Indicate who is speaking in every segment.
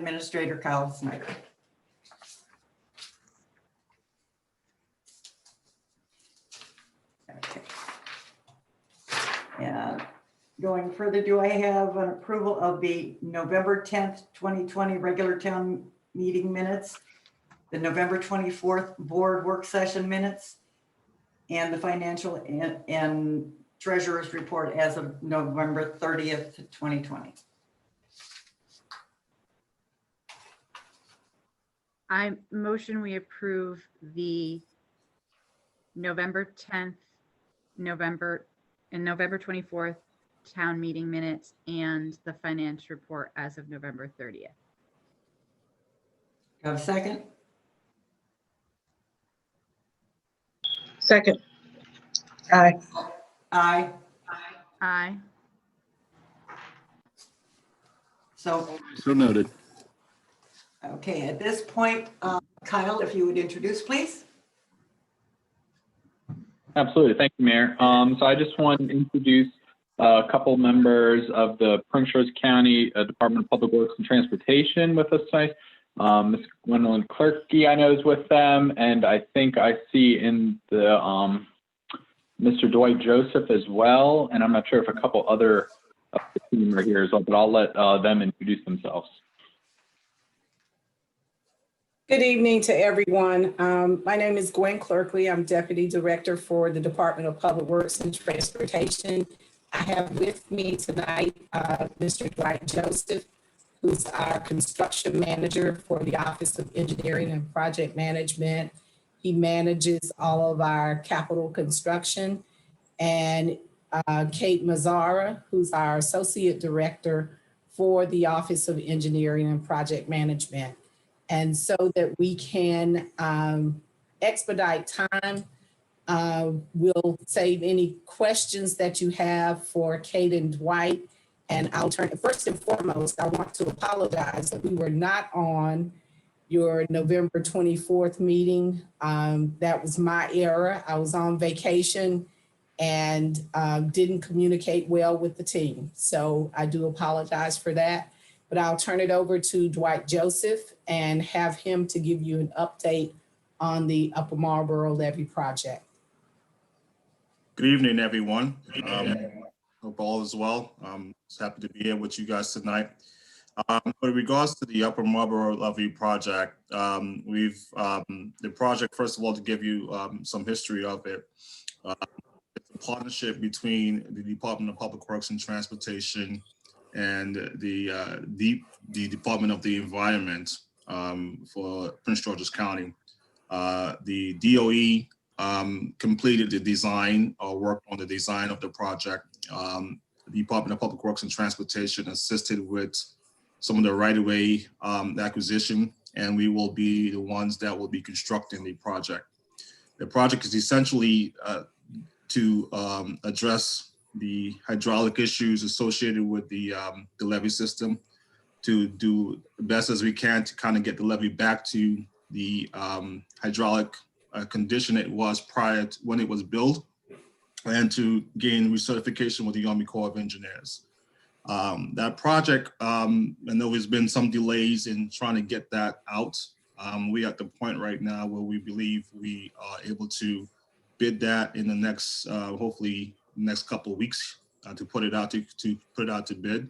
Speaker 1: Administrator Kyle Snyder. Okay. And going further, do I have an approval of the November 10th, 2020 regular town meeting minutes, the November 24th board work session minutes, and the financial and treasurer's report as of November 30th, 2020?
Speaker 2: I motion we approve the November 10th, November 24th town meeting minutes and the finance report as of November 30th.
Speaker 1: Have a second?
Speaker 3: Second. Aye.
Speaker 1: Aye.
Speaker 2: Aye.
Speaker 1: So
Speaker 4: noted.
Speaker 1: okay, at this point, Kyle, if you would introduce, please.
Speaker 5: Absolutely. Thank you, Mayor. So I just want to introduce a couple members of the Prince George County Department of Public Works and Transportation with us tonight. Ms. Gwendolyn Clerkey, I know, is with them, and I think I see in the Mr. Dwight Joseph as well, and I'm not sure if a couple other of the team are here as well, but I'll let them introduce themselves.
Speaker 3: Good evening to everyone. My name is Gwen Clerkley. I'm Deputy Director for the Department of Public Works and Transportation. I have with me tonight Mr. Dwight Joseph, who's our construction manager for the Office of Engineering and Project Management. He manages all of our capital construction. And Kate Mazzara, who's our Associate Director for the Office of Engineering and Project Management. And so that we can expedite time, we'll save any questions that you have for Kate and Dwight. And I'll turn it, first and foremost, I want to apologize that we were not on your November 24th meeting. That was my error. I was on vacation and didn't communicate well with the team. So I do apologize for that. But I'll turn it over to Dwight Joseph and have him to give you an update on the Upper Marlboro levee project.
Speaker 6: Good evening, everyone. Hope all is well. Just happy to be here with you guys tonight. With regards to the Upper Marlboro levee project, the project, first of all, to give you some history of it, it's a partnership between the Department of Public Works and Transportation and the Department of the Environment for Prince George's County. The DOE completed the design or worked on the design of the project. The Department of Public Works and Transportation assisted with some of the right-of-way acquisition, and we will be the ones that will be constructing the project. The project is essentially to address the hydraulic issues associated with the levee system, to do the best as we can to kind of get the levee back to the hydraulic condition it was prior to when it was built, and to gain recertification with the Army Corps of Engineers. That project, I know there's been some delays in trying to get that out. We're at the point right now where we believe we are able to bid that in the next, hopefully, next couple of weeks to put it out to bid.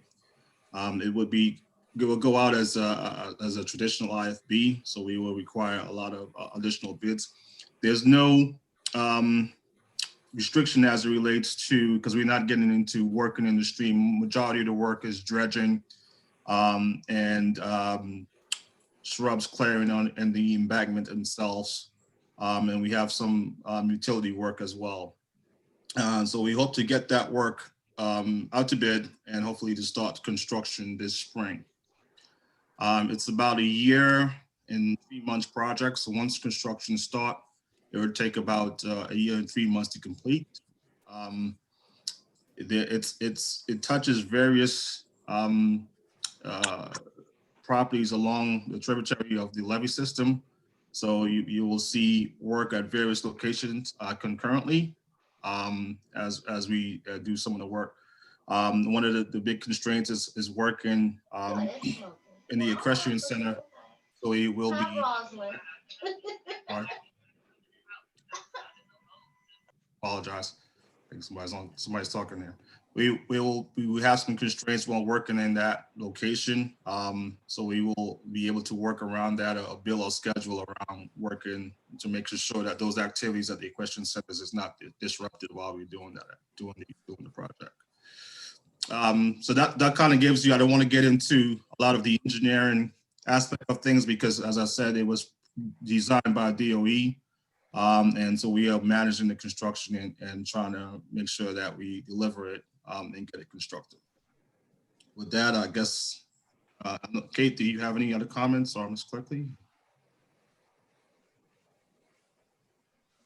Speaker 6: It will go out as a traditional IFB, so we will require a lot of additional bids. There's no restriction as it relates to, because we're not getting into working in the stream. Majority of the work is dredging and shrubs clearing on and the embankment themselves, and we have some utility work as well. So we hope to get that work out to bid and hopefully to start construction this spring. It's about a year and 3 months project. So once construction start, it would take about a year and 3 months to complete. It touches various properties along the tributary of the levee system. So you will see work at various locations concurrently as we do some of the work. One of the big constraints is working in the equestrian center. So we will be. Sorry. Apologize. I think somebody's talking there. We will have some constraints while working in that location. So we will be able to work around that, or build a schedule around working to make sure that those activities at the equestrian centers is not disrupted while we're doing that, doing the project. So that kind of gives you, I don't want to get into a lot of the engineering aspect of things because, as I said, it was designed by DOE. And so we are managing the construction and trying to make sure that we deliver it and get it constructed. With that, I guess, Kate, do you have any other comments, or Ms. Clerkley?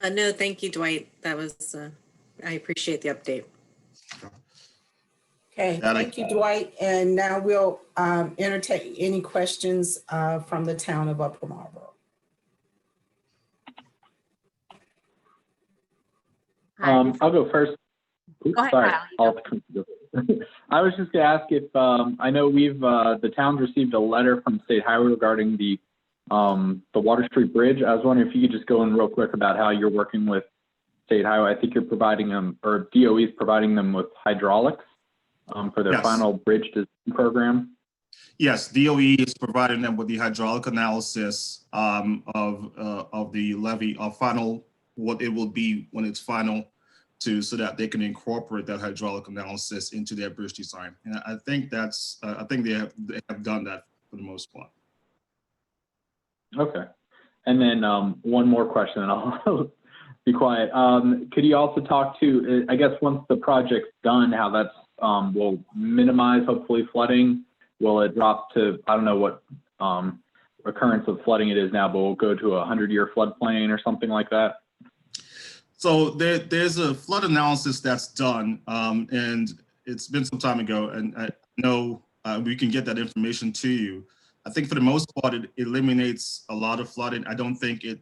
Speaker 4: No, thank you, Dwight. That was, I appreciate the update.
Speaker 3: Okay, thank you, Dwight. And now we'll entertain any questions from the town of Upper Marlboro.
Speaker 5: I'll go first. Oops,
Speaker 2: Go ahead,
Speaker 5: sorry.
Speaker 2: Kyle, you
Speaker 5: I was just going to ask if I know the town's received a letter from State Highway regarding the Water Street Bridge. I was wondering if you could just go in real quick about how you're working with State Highway. I think you're providing them, or DOE is providing them with hydraulics for their final bridge design program.
Speaker 6: Yes, DOE is providing them with the hydraulic analysis of the levee, final, what it will be when it's final, so that they can incorporate that hydraulic analysis into their bridge design. And I think I think they have done that for the most part.
Speaker 5: Okay. And then one more question, and I'll be quiet. Could you also talk to, I guess, once the project's done, how that's will minimize, hopefully, flooding? Will it drop to, I don't know what occurrence of flooding it is now, but will go to a 100-year floodplain or something like that?
Speaker 6: So there's a flood analysis that's done, and it's been some time ago, and I know we can get that information to you. I think for the most part, it eliminates a lot of flooding. I don't think it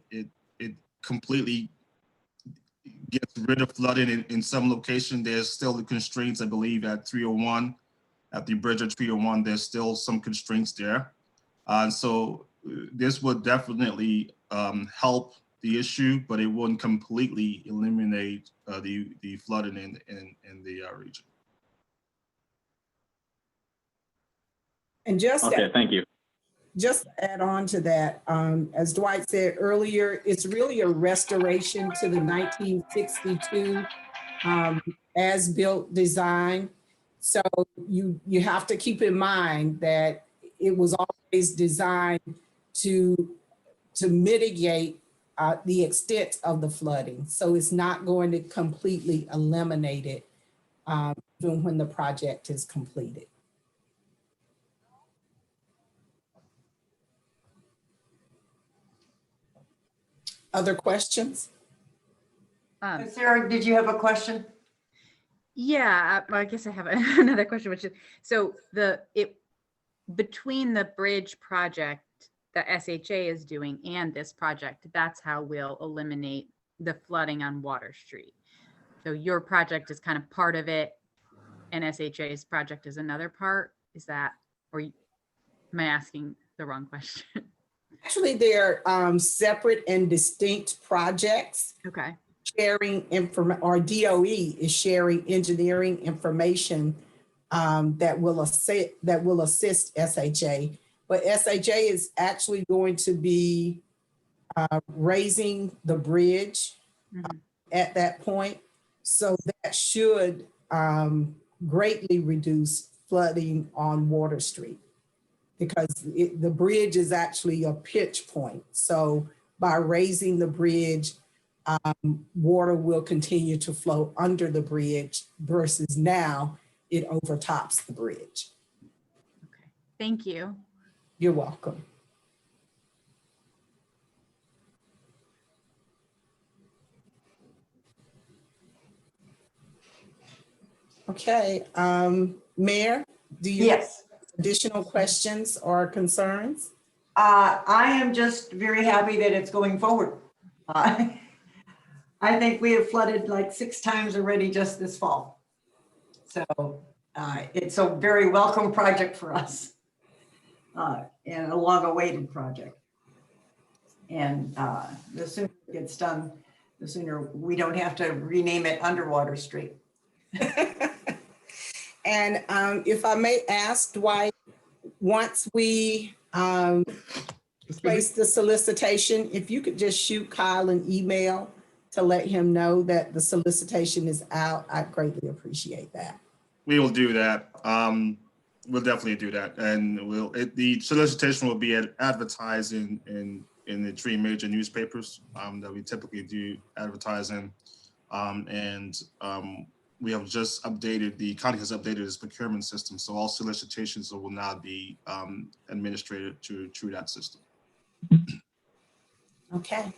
Speaker 6: completely gets rid of flooding in some location. There's still the constraints, I believe, at 301, at the bridge at 301, there's still some constraints there. So this would definitely help the issue, but it wouldn't completely eliminate the flooding in the region.
Speaker 3: And
Speaker 5: okay, thank you.
Speaker 3: Just to add on to that, as Dwight said earlier, it's really a restoration to the 1962 as-built design. So you have to keep in mind that it was always designed to mitigate the extent of the flooding. So it's not going to completely eliminate it even when the project is completed. Other questions?
Speaker 1: Sarah, did you have a question?
Speaker 2: Yeah, I guess I have another question, which is, so between the bridge project that SHA is doing and this project, that's how we'll eliminate the flooding on Water Street. So your project is kind of part of it, and SHA's project is another part. Is that, or am I asking the wrong question?
Speaker 3: Actually, they're separate and distinct projects.
Speaker 2: Okay.
Speaker 3: Sharing information, or DOE is sharing engineering information that will assist SHA. But SHA is actually going to be raising the bridge at that point. So that should greatly reduce flooding on Water Street, because the bridge is actually a pitch point. So by raising the bridge, water will continue to flow under the bridge versus now it overtops the bridge.
Speaker 2: Okay. Thank you.
Speaker 3: You're welcome. Okay, Mayor, do you have additional questions or concerns?
Speaker 1: I am just very happy that it's going forward. I think we have flooded like 6 times already just this fall. So it's a very welcome project for us. and a long-awaited project. And the sooner it gets done, the sooner we don't have to rename it Underwater Street.
Speaker 3: And if I may ask, Dwight, once we place the solicitation, if you could just shoot Kyle an email to let him know that the solicitation is out, I'd greatly appreciate that.
Speaker 6: We will do that. We'll definitely do that. And the solicitation will be advertised in the three major newspapers that we typically do advertise in. We have just updated, the county has updated its procurement system. So all solicitations will now be administered through that system.
Speaker 3: Okay.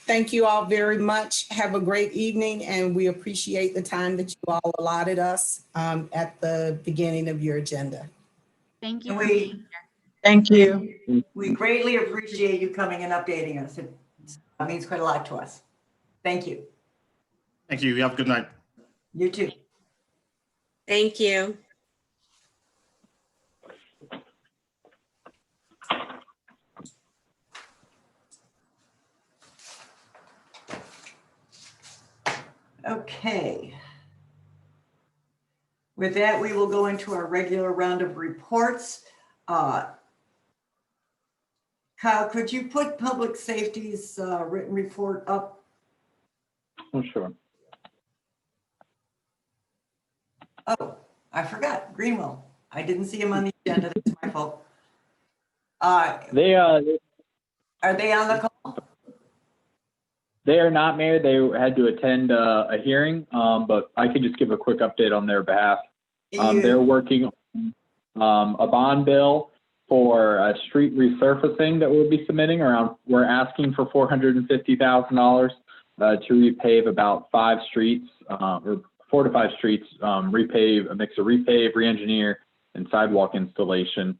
Speaker 3: Thank you all very much. Have a great evening, and we appreciate the time that you all allotted us at the beginning of your agenda.
Speaker 2: Thank you.
Speaker 1: And
Speaker 2: for being here.
Speaker 7: Thank you.
Speaker 1: we greatly appreciate you coming and updating us. It means quite a lot to us. Thank you.
Speaker 6: Thank you. You have a good night.
Speaker 1: You too.
Speaker 4: Thank you.
Speaker 1: Okay. With that, we will go into our regular round of reports. Kyle, could you put Public Safety's written report up?
Speaker 5: Oh, sure.
Speaker 1: Oh, I forgot, Greenwell. I didn't see him on the agenda, that's my fault. Are
Speaker 5: They
Speaker 1: they on the call?
Speaker 5: They are not, Mayor. They had to attend a hearing, but I can just give a quick update on their behalf. They're working on a bond bill for a street resurfacing that we'll be submitting around. We're asking for $450,000 to repave about 5 streets, or 4 to 5 streets, repave, a mix of repave, re-engineer, and sidewalk installation.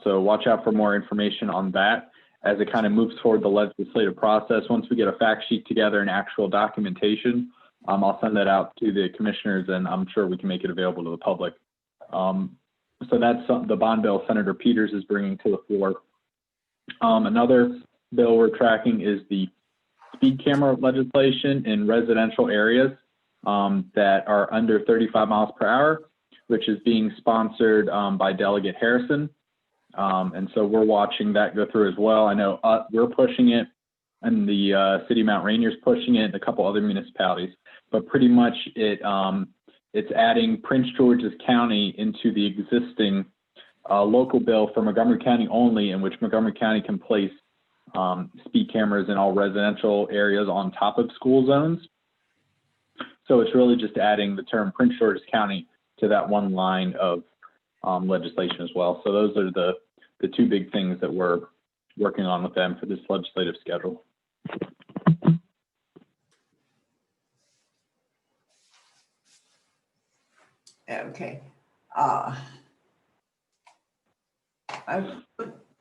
Speaker 5: So watch out for more information on that as it kind of moves forward the legislative process. Once we get a fact sheet together and actual documentation, I'll send that out to the commissioners, and I'm sure we can make it available to the public. So that's the bond bill Senator Peters is bringing to the floor. Another bill we're tracking is the speed camera legislation in residential areas that are under 35 miles per hour, which is being sponsored by Delegate Harrison. And so we're watching that go through as well. I know we're pushing it, and the city of Mount Rainier's pushing it, and a couple other municipalities. But pretty much it's adding Prince George's County into the existing local bill for Montgomery County only, in which Montgomery County can place speed cameras in all residential areas on top of school zones. So it's really just adding the term Prince George's County to that one line of legislation as well. So those are the 2 big things that we're working on with them for this legislative schedule.
Speaker 1: Okay.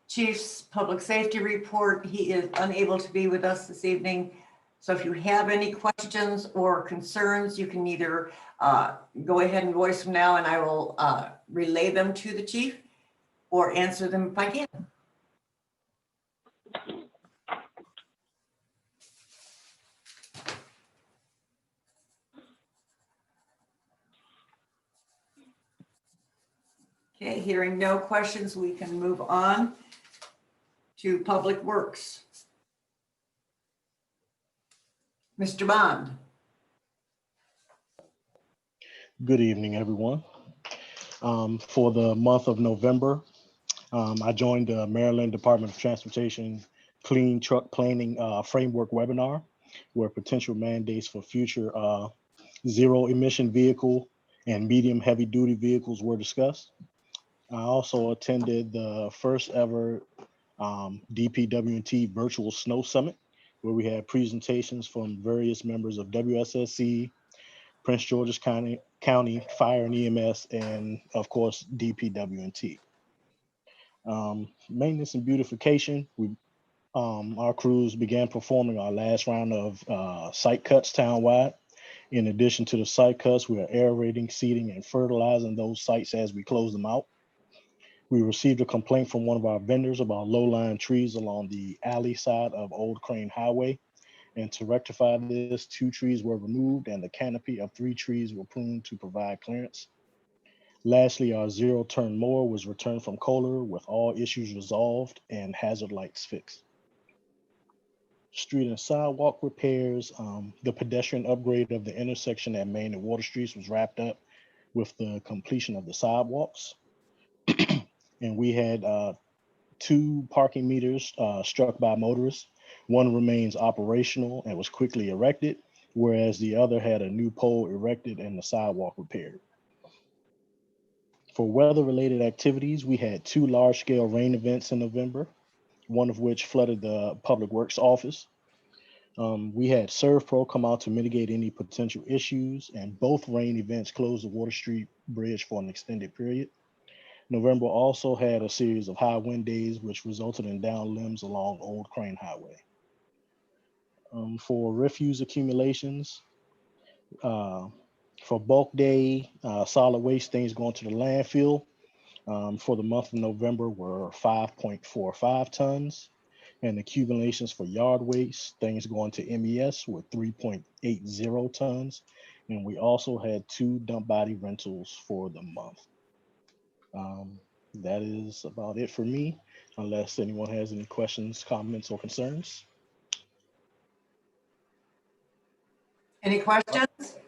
Speaker 1: Chief's public safety report. He is unable to be with us this evening. So if you have any questions or concerns, you can either go ahead and voice them now, and I will relay them to the chief, or answer them if I can. Okay, hearing no questions, we can move on to Public Works. Mr. Bond.
Speaker 8: Good evening, everyone. For the month of November, I joined the Maryland Department of Transportation Clean Truck Planning Framework webinar, where potential mandates for future zero emission vehicle and medium heavy duty vehicles were discussed. I also attended the first ever DPW&T Virtual Snow Summit, where we had presentations from various members of WSSC, Prince George's County Fire and EMS, and of course, DPW&T. Maintenance and beautification, our crews began performing our last round of site cuts townwide. In addition to the site cuts, we are aerating, seeding, and fertilizing those sites as we close them out. We received a complaint from one of our vendors about low-lying trees along the alley side of Old Crane Highway. And to rectify this, 2 trees were removed and the canopy of 3 trees were pruned to provide clearance. Lastly, our zero-turn mower was returned from Kohler with all issues resolved and hazard lights fixed. Street and sidewalk repairs, the pedestrian upgrade of the intersection at Main and Water Streets was wrapped up with the completion of the sidewalks. And we had 2 parking meters struck by motorists. One remains operational and was quickly erected, whereas the other had a new pole erected and the sidewalk repaired. For weather-related activities, we had 2 large-scale rain events in November, one of which flooded the Public Works office. We had ServPro come out to mitigate any potential issues, and both rain events closed the Water Street Bridge for an extended period. November also had a series of high wind days, which resulted in down limbs along Old Crane Highway. For refuse accumulations, for bulk day, solid waste things going to the landfill for the month of November were 5.45 tons. And accumulations for yard waste, things going to MES were 3.80 tons. And we also had 2 dump body rentals for the month. That is about it for me, unless anyone has any questions, comments, or concerns.
Speaker 1: Any questions?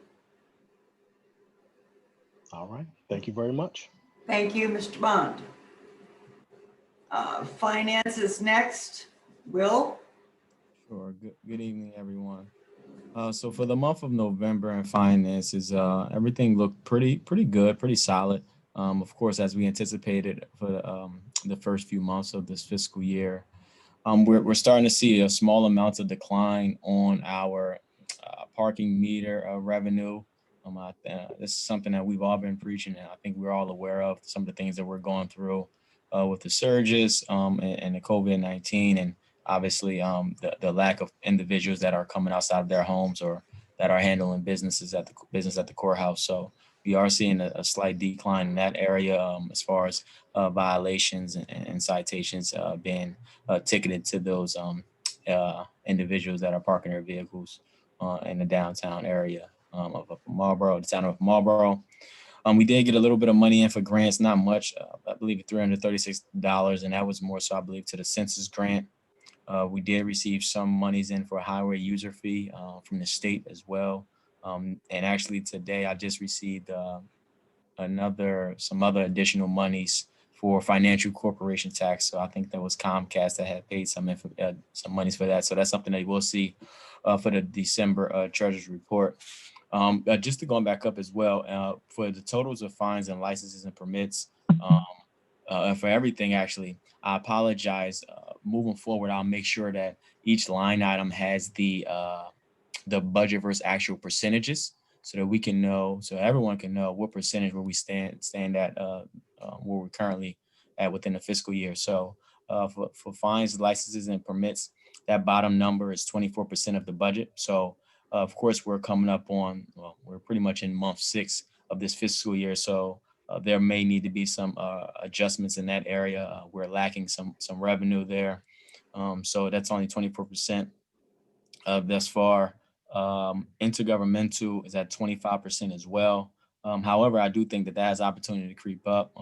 Speaker 8: All right, thank you very much.
Speaker 1: Thank you, Mr. Bond. Finance is next. Will?
Speaker 9: Sure. Good evening, everyone. So for the month of November in finances, everything looked pretty good, pretty solid. Of course, as we anticipated for the first few months of this fiscal year, we're starting to see a small amounts of decline on our parking meter revenue. This is something that we've all been preaching, and I think we're all aware of some of the things that we're going through with the surges and the COVID-19, and obviously the lack of individuals that are coming outside of their homes or that are handling business at the courthouse. So we are seeing a slight decline in that area as far as violations and citations being ticketed to those individuals that are parking their vehicles in the downtown area of Marlboro, the town of Marlboro. We did get a little bit of money in for grants, not much, I believe $336, and that was more so, I believe, to the census grant. We did receive some monies in for a highway user fee from the state as well. And actually today I just received some other additional monies for financial corporation tax. So I think that was Comcast that had paid some monies for that. So that's something that we'll see for the December Treasurer's report. Just to go back up as well, for the totals of fines and licenses and permits, for everything, actually, I apologize. Moving forward, I'll make sure that each line item has the budget versus actual percentages, so that we can know, so everyone can know what percentage where we stand at where we're currently at within the fiscal year. So for fines, licenses, and permits, that bottom number is 24% of the budget. So of course, we're coming up on, well, we're pretty much in month 6 of this fiscal year. So there may need to be some adjustments in that area. We're lacking some revenue there. So that's only 24% thus far. Intergovernmental is at 25% as well. However, I do think that has opportunity to creep up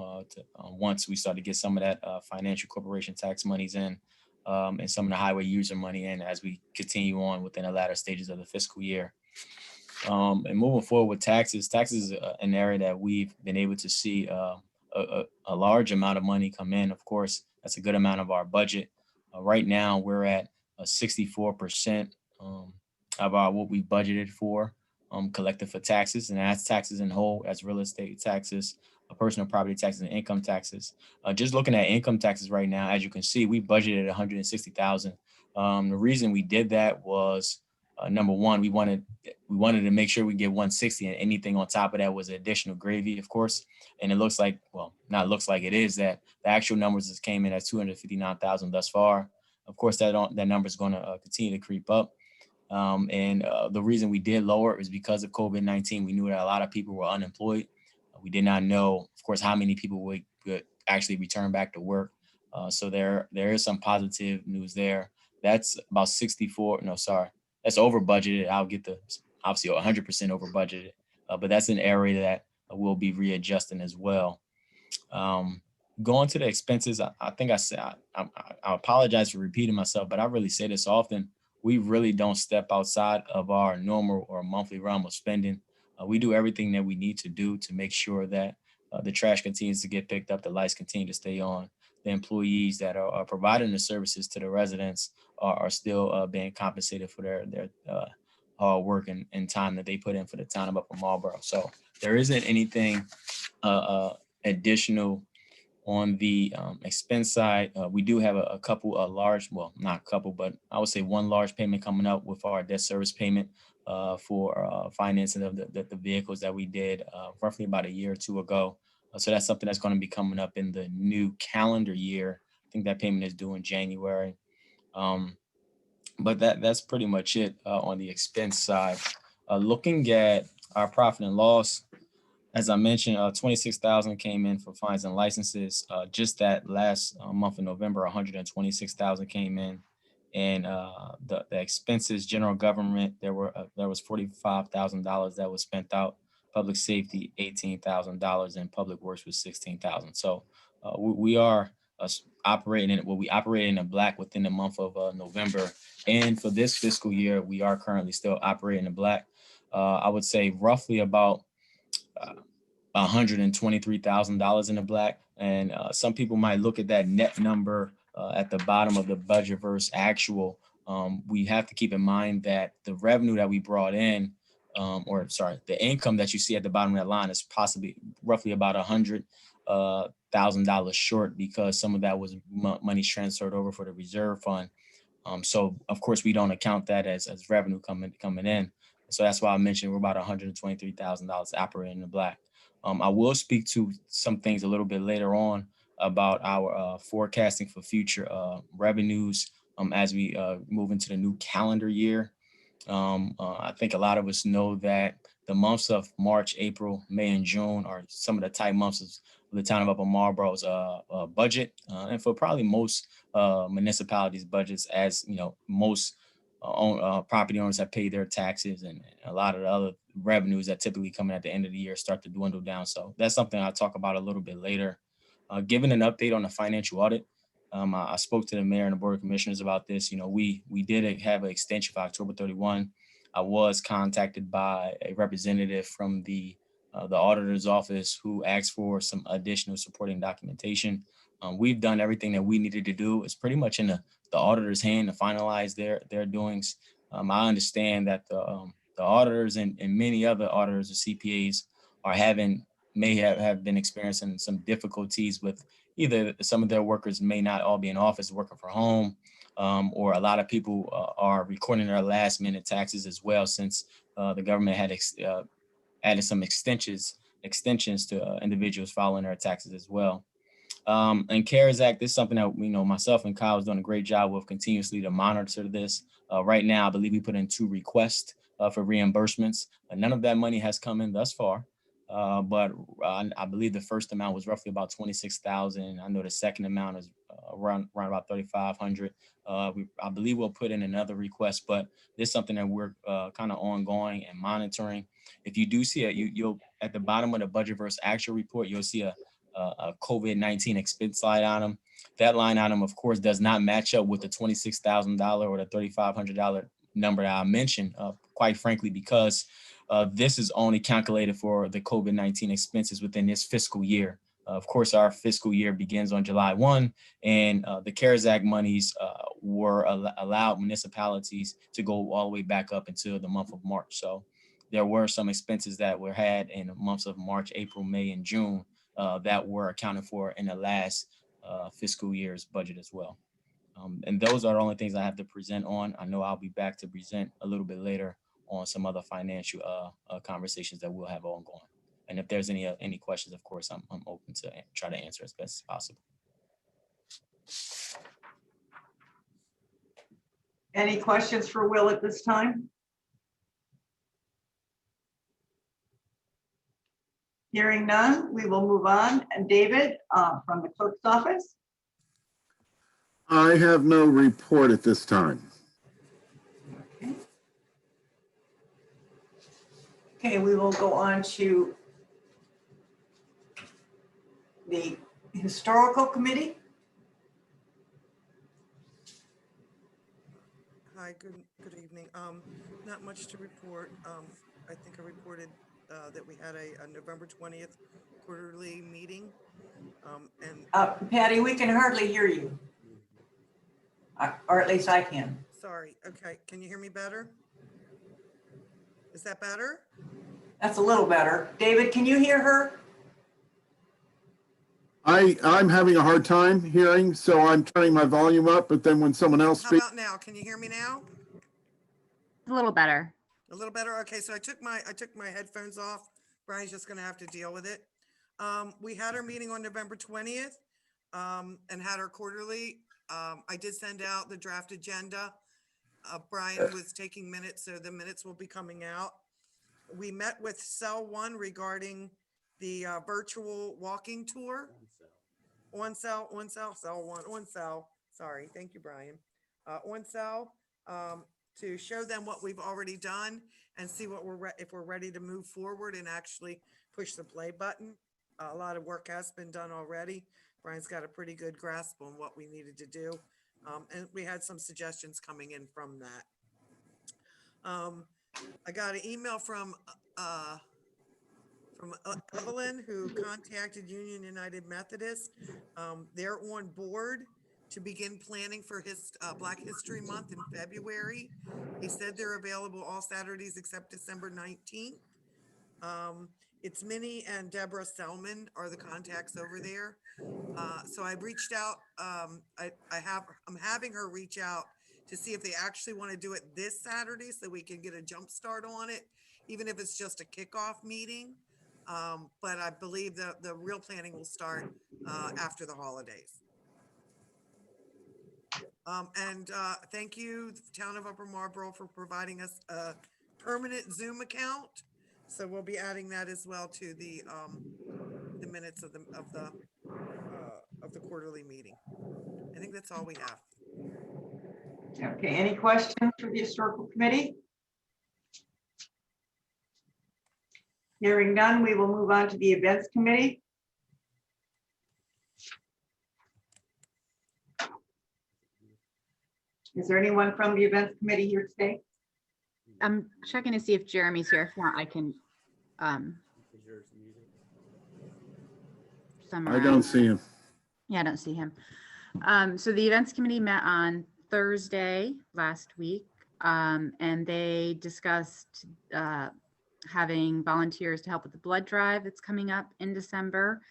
Speaker 9: once we start to get some of that financial corporation tax monies in and some of the highway user money in as we continue on within the latter stages of the fiscal year. And moving forward with taxes is an area that we've been able to see a large amount of money come in. Of course, that's a good amount of our budget. Right now, we're at 64% of what we budgeted for collected for taxes, and that's taxes in whole, as real estate taxes, personal property taxes, and income taxes. Just looking at income taxes right now, as you can see, we budgeted $160,000. The reason we did that was number one, we wanted to make sure we get 160, and anything on top of that was additional gravy, of course. And it looks like, well, not looks like, it is that the actual numbers just came in at 259,000 thus far. Of course, that number is going to continue to creep up. And the reason we did lower it was because of COVID-19. We knew that a lot of people were unemployed. We did not know, of course, how many people would actually return back to work. So there is some positive news there. That's about 64. No, sorry, that's over budgeted. I'll get the obviously 100% over budgeted, but that's an area that we'll be readjusting as well. Going to the expenses, I think I said, I apologize for repeating myself, but I really say this often. We really don't step outside of our normal or monthly realm of spending. We do everything that we need to do to make sure that the trash continues to get picked up, the lights continue to stay on, the employees that are providing the services to the residents are still being compensated for their hard work and time that they put in for the town of Upper Marlboro. So there isn't anything additional on the expense side. We do have a couple large, well, not a couple, but I would say one large payment coming up with our debt service payment for financing of the vehicles that we did roughly about a year or two ago. So that's something that's going to be coming up in the new calendar year. I think that payment is due in January. But that's pretty much it on the expense side. Looking at our profit and loss, as I mentioned, 26,000 came in for fines and licenses. Just that last month in November, 126,000 came in. And the expenses, general government, there was $45,000 that was spent out. Public safety, $18,000, and public works was $16,000. So we are operating we operate in the black within the month of November. And for this fiscal year, we are currently still operating in the black. I would say roughly about $123,000 in the black. And some people might look at that net number at the bottom of the budget versus actual. We have to keep in mind that the revenue that we brought in, the income that you see at the bottom of that line is possibly roughly about $100,000 short because some of that was money transferred over for the reserve fund. So of course we don't account that as revenue coming in. So that's why I mentioned we're about $123,000 operating in the black. I will speak to some things a little bit later on about our forecasting for future revenues as we move into the new calendar year. I think a lot of us know that the months of March, April, May, and June are some of the tight months of the town of Upper Marlboro's budget, and for probably most municipalities' budgets, as you know, most property owners have paid their taxes, and a lot of the other revenues that typically come in at the end of the year start to dwindle down. So that's something I'll talk about a little bit later. Given an update on the financial audit, I spoke to the mayor and the board of commissioners about this. You know, we did have an extension for October 31. I was contacted by a representative from the auditor's office who asked for some additional supporting documentation. We've done everything that we needed to do. It's pretty much in the auditor's hand to finalize their doings. I understand that the auditors and many other auditors or CPAs may have been experiencing some difficulties with either some of their workers may not all be in office working from home, or a lot of people are recording their last minute taxes as well, since the government had added some extensions to individuals filing their taxes as well. And CARES Act is something that, you know, myself and Kyle has done a great job with continuously to monitor this. Right now, I believe we put in 2 requests for reimbursements. None of that money has come in thus far. But I believe the first amount was roughly about 26,000. I know the second amount is around about 3,500. I believe we'll put in another request, but this is something that we're kind of ongoing and monitoring. If you do see it, you'll at the bottom of the budget versus actual report, you'll see a COVID-19 expense line item. That line item, of course, does not match up with the $26,000 or the $3,500 number that I mentioned, quite frankly, because this is only calculated for the COVID-19 expenses within this fiscal year. Of course, our fiscal year begins on July 1, and the CARES Act monies were allowed municipalities to go all the way back up until the month of March. So there were some expenses that were had in the months of March, April, May, and June that were accounted for in the last fiscal year's budget as well. And those are the only things I have to present on. I know I'll be back to present a little bit later on some other financial conversations that we'll have ongoing. And if there's any questions, of course, I'm open to try to answer as best as possible.
Speaker 1: Any questions for Will at this time? Hearing none, we will move on. And David, from the clerk's office.
Speaker 10: I have no report at this time.
Speaker 1: Okay, we will go on to the Historical Committee.
Speaker 11: Hi, good evening. Not much to report. I think I reported that we had a November 20th quarterly meeting. And
Speaker 1: Patty, we can hardly hear you. Or at least I can.
Speaker 11: sorry, okay, can you hear me better? Is that better?
Speaker 1: That's a little better. David, can you hear her?
Speaker 10: I'm having a hard time hearing, so I'm turning my volume up, but then when someone else
Speaker 11: How
Speaker 10: speaks,
Speaker 11: about now? Can you hear me now?
Speaker 2: A little better.
Speaker 11: A little better? Okay, so I took my headphones off. Brian's just gonna have to deal with it. We had our meeting on November 20th and had our quarterly. I did send out the draft agenda. Brian was taking minutes, so the minutes will be coming out. We met with Cell One regarding the virtual walking tour. On cell, sorry, thank you, Brian. On cell, to show them what we've already done and see what if we're ready to move forward and actually push the play button. A lot of work has been done already. Brian's got a pretty good grasp on what we needed to do. And we had some suggestions coming in from that. I got an email from Evelyn, who contacted Union United Methodist. They're on board to begin planning for his Black History Month in February. He said they're available all Saturdays except December 19th. It's Minnie and Deborah Selman are the contacts over there. So I've reached out. I'm having her reach out to see if they actually want to do it this Saturday so we can get a jump start on it, even if it's just a kickoff meeting. But I believe the real planning will start after the holidays. And thank you, Town of Upper Marlboro, for providing us a permanent Zoom account. So we'll be adding that as well to the minutes of the quarterly meeting. I think that's all we have.
Speaker 1: Okay, any questions for the Historical Committee? Hearing none, we will move on to the Events Committee. Is there anyone from the Events Committee here today?
Speaker 2: I'm checking to see if Jeremy's here. If not, I can
Speaker 10: I don't see him.
Speaker 2: Yeah, I don't see him. So the events committee met on Thursday last week, and they discussed having volunteers to help with the blood drive that's coming up in December.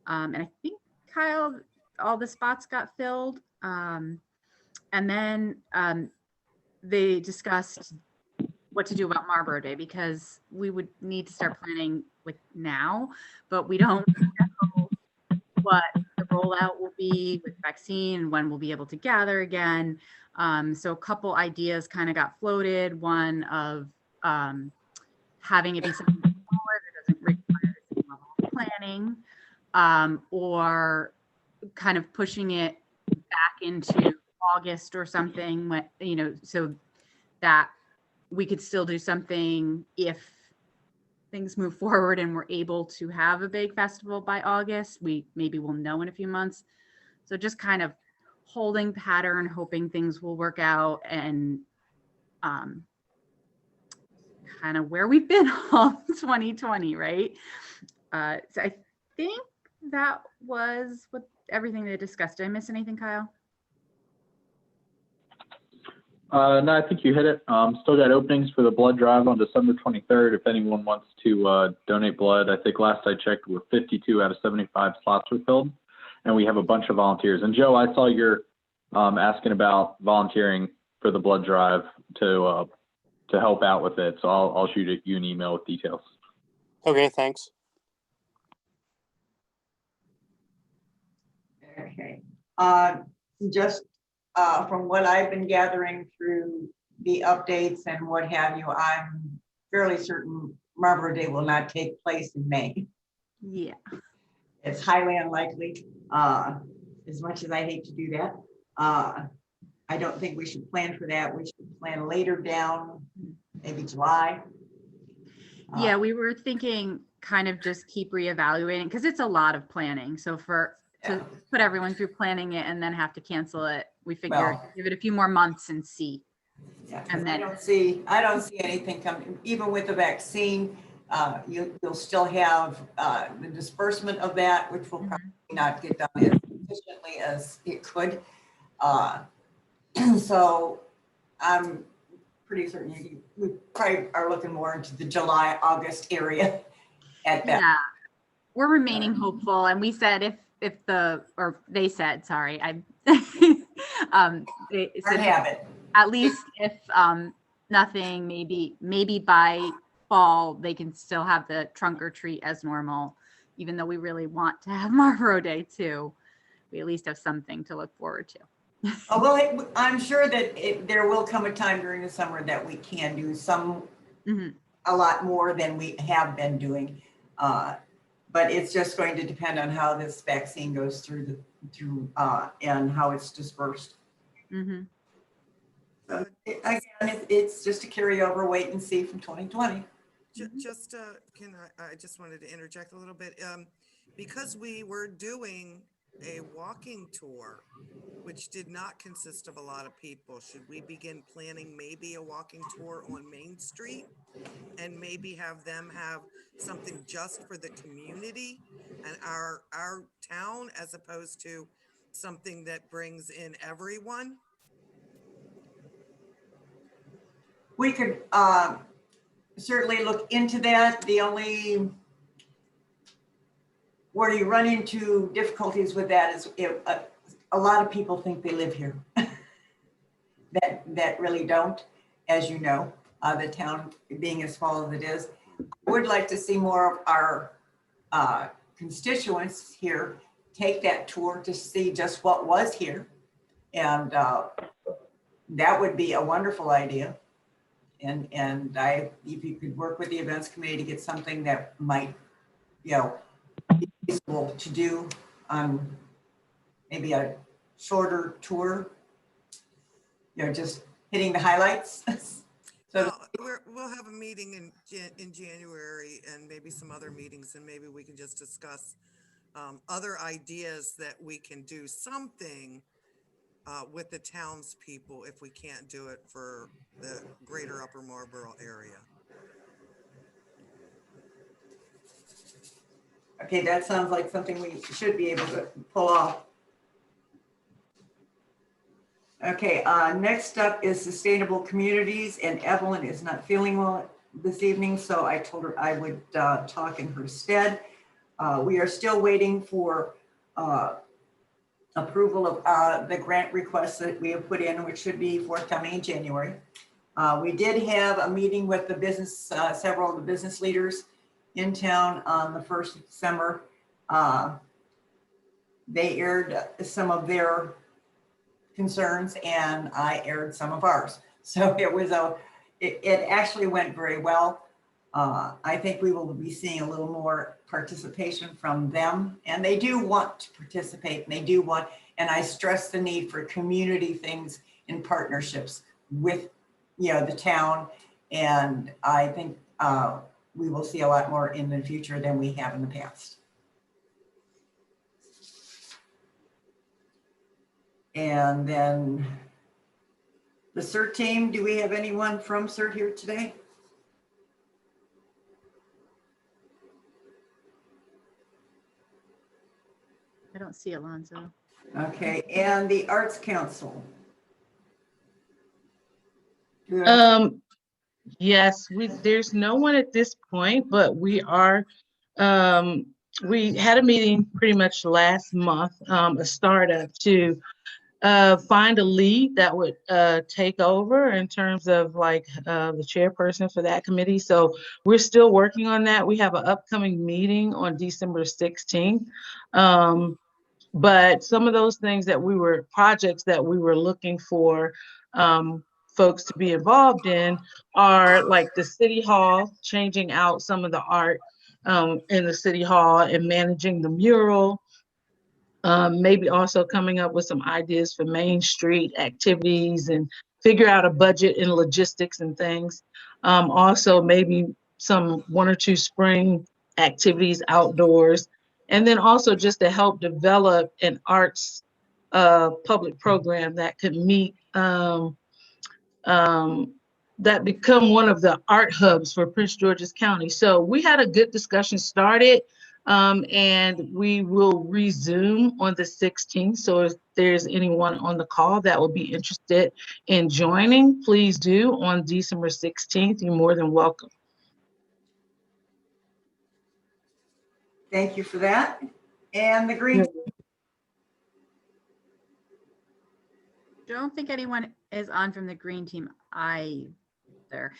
Speaker 2: And I think, Kyle, all the spots got filled. And then they discussed what to do about Marlboro Day, because we would need to start planning with now, but we don't know what the rollout will be with vaccine and when we'll be able to gather again. So a couple ideas kind of got floated. One of having it be something smaller that doesn't require the same level of planning, or kind of pushing it back into August or something, so that we could still do something if things move forward and we're able to have a big festival by August. Maybe we'll know in a few months. So just kind of holding pattern, hoping things will work out, and kind of where we've been all 2020, right? So I think that was everything they discussed. Did I miss anything, Kyle?
Speaker 5: No, I think you hit it. Still got openings for the blood drive on December 23rd. If anyone wants to donate blood, I think last I checked, we're 52 out of 75 slots were filled, and we have a bunch of volunteers. And Joe, I saw you're asking about volunteering for the blood drive to help out with it. So I'll shoot you an email with details.
Speaker 12: Okay, thanks.
Speaker 1: Okay. Just from what I've been gathering through the updates and what have you, I'm fairly certain Marlboro Day will not take place in May.
Speaker 2: Yeah.
Speaker 1: It's highly unlikely, as much as I hate to do that. I don't think we should plan for that. We should plan later down, maybe July.
Speaker 2: Yeah, we were thinking kind of just keep reevaluating because it's a lot of planning. So to put everyone through planning it and then have to cancel it, we figured
Speaker 1: Well,
Speaker 2: give it a few more months and see.
Speaker 1: Yeah,
Speaker 2: And
Speaker 1: I
Speaker 2: then-
Speaker 1: don't see anything coming, even with the vaccine. You'll still have the disbursement of that, which will probably not get done as efficiently as it could. So I'm pretty certain we probably are looking more into the July, August area at that.
Speaker 2: Yeah, we're remaining hopeful. And we said they said, sorry, they said
Speaker 1: Habit.
Speaker 2: at least if nothing, maybe by fall, they can still have the trunk or treat as normal, even though we really want to have Marlboro Day too. We at least have something to look forward to.
Speaker 1: Oh, well, I'm sure that there will come a time during the summer that we can do a lot more than we have been doing. But it's just going to depend on how this vaccine goes through and how it's dispersed. Again, it's just a carryover, wait and see from 2020.
Speaker 11: Just, I just wanted to interject a little bit. Because we were doing a walking tour, which did not consist of a lot of people, should we begin planning maybe a walking tour on Main Street and maybe have them have something just for the community and our town, as opposed to something that brings in everyone?
Speaker 1: We could certainly look into that. The only where you run into difficulties with that is if a lot of people think they live here that really don't, as you know, the town being as small as it is. I would like to see more of our constituents here take that tour to see just what was here. And that would be a wonderful idea. And if you could work with the events committee to get something that might, be feasible to do on maybe a shorter tour, just hitting the highlights.
Speaker 11: We'll have a meeting in January and maybe some other meetings, and maybe we can just discuss other ideas that we can do something with the townspeople if we can't do it for the greater Upper Marlboro area.
Speaker 1: Okay, that sounds like something we should be able to pull off. Okay, next up is sustainable communities, and Evelyn is not feeling well this evening, so I told her I would talk in her stead. We are still waiting for approval of the grant requests that we have put in, which should be forthcoming in January. We did have a meeting with the several of the business leaders in town on the 1st of December. They aired some of their concerns and I aired some of ours. So it actually went very well. I think we will be seeing a little more participation from them, and they do want to participate, and I stress the need for community things in partnerships with the town, and I think we will see a lot more in the future than we have in the past. And then the CERT team, do we have anyone from CERT here today?
Speaker 2: I don't see Alonzo.
Speaker 1: Okay, and the Arts Council?
Speaker 7: Yes, there's no one at this point, but we are, we had a meeting pretty much last month, a startup to find a lead that would take over in terms of the chairperson for that committee. So we're still working on that. We have an upcoming meeting on December 16th. But some of those projects that we were looking for folks to be involved in are like the city hall, changing out some of the art in the city hall and managing the mural. Maybe also coming up with some ideas for Main Street activities and figure out a budget and logistics and things. Also maybe some 1 or 2 spring activities outdoors. And then also just to help develop an arts public program that could meet, that become one of the art hubs for Prince George's County. So we had a good discussion started, and we will resume on the 16th. So if there's anyone on the call that will be interested in joining, please do on December 16th. You're more than welcome.
Speaker 1: Thank you for that. And the green.
Speaker 2: Don't think anyone is on from the green team either.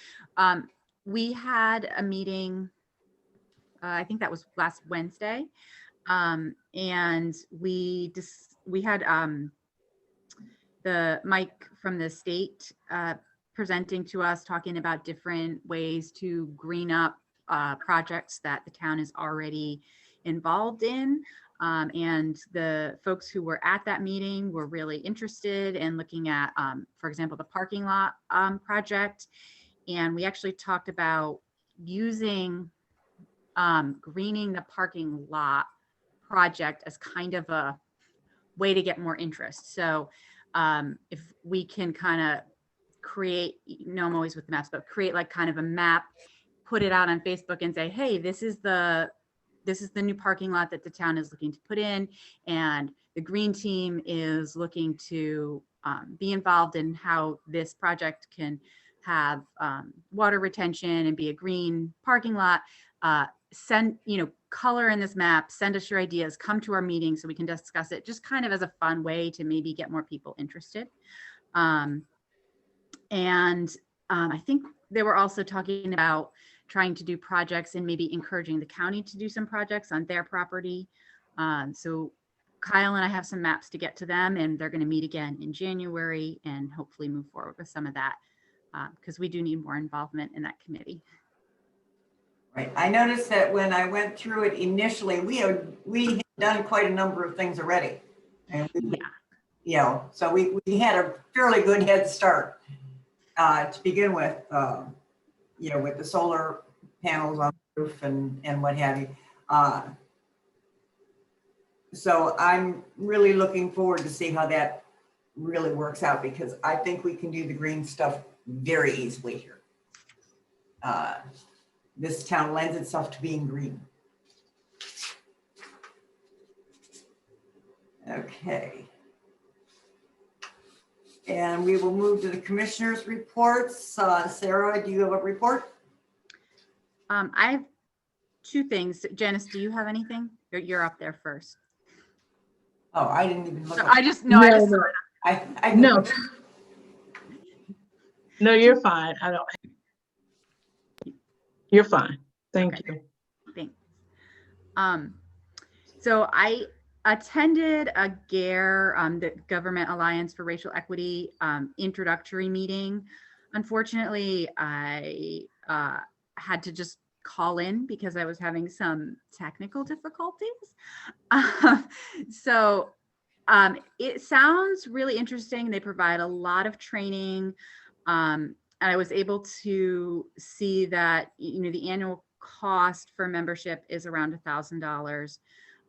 Speaker 2: We had a meeting, I think that was last Wednesday, and we had the Mike from the state presenting to us, talking about different ways to green up projects that the town is already involved in. And the folks who were at that meeting were really interested in looking at, for example, the parking lot project. And we actually talked about using greening the parking lot project as kind of a way to get more interest. So if we can kind of create, I'm always with the maps, but create like kind of a map, put it out on Facebook and say, hey, this is the new parking lot that the town is looking to put in, and the green team is looking to be involved in how this project can have water retention and be a green parking lot. Send, color in this map, send us your ideas, come to our meeting so we can discuss it, just kind of as a fun way to maybe get more people interested. I think they were also talking about trying to do projects and maybe encouraging the county to do some projects on their property. So Kyle and I have some maps to get to them, and they're going to meet again in January and hopefully move forward with some of that, because we do need more involvement in that committee.
Speaker 1: Right. I noticed that when I went through it initially, we had done quite a number of things already. And so we had a fairly good head start to begin with, with the solar panels on the roof and what have you. So I'm really looking forward to see how that really works out, because I think we can do the green stuff very easily here. This town lends itself to being green. Okay. And we will move to the commissioners' reports. Sarah, do you have a report?
Speaker 2: I have 2 things. Janice, do you have anything? You're up there first.
Speaker 1: Oh, I didn't even look.
Speaker 7: No, you're fine. You're fine. Thank you.
Speaker 2: Thanks. So I attended a GARE, the Government Alliance for Racial Equity, introductory meeting. Unfortunately, I had to just call in because I was having some technical difficulties. So it sounds really interesting. They provide a lot of training. And I was able to see that, the annual cost for membership is around $1,000.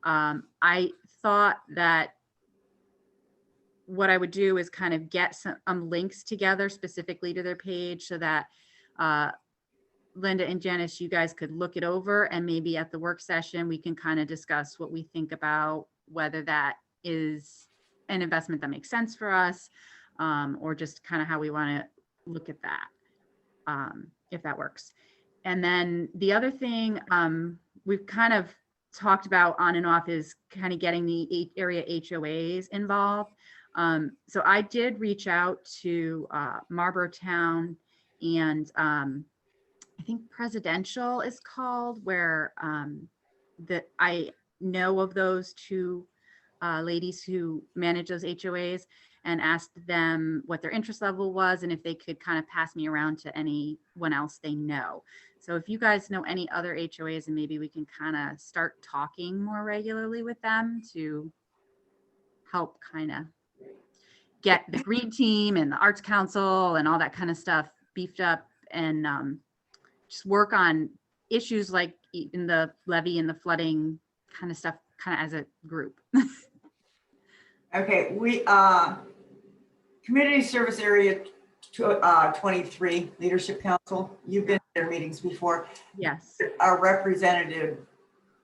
Speaker 2: I thought that what I would do is kind of get some links together specifically to their page so that Linda and Janice, you guys could look it over, and maybe at the work session, we can kind of discuss what we think about whether that is an investment that makes sense for us, or just kind of how we want to look at that, if that works. And then the other thing we've kind of talked about on and off is kind of getting the area HOAs involved. So I did reach out to Marlboro Town and I think Presidential is called, where that I know of those 2 ladies who manage those HOAs, and asked them what their interest level was and if they could kind of pass me around to anyone else they know. So if you guys know any other HOAs, and maybe we can kind of start talking more regularly with them to help kind of get the green team and the arts council and all that kind of stuff beefed up, and just work on issues like in the levee and the flooding kind of stuff, kind of as a group.
Speaker 1: Okay, we, Community Service Area 23 Leadership Council, you've been to their meetings before.
Speaker 2: Yes.
Speaker 1: Our representative,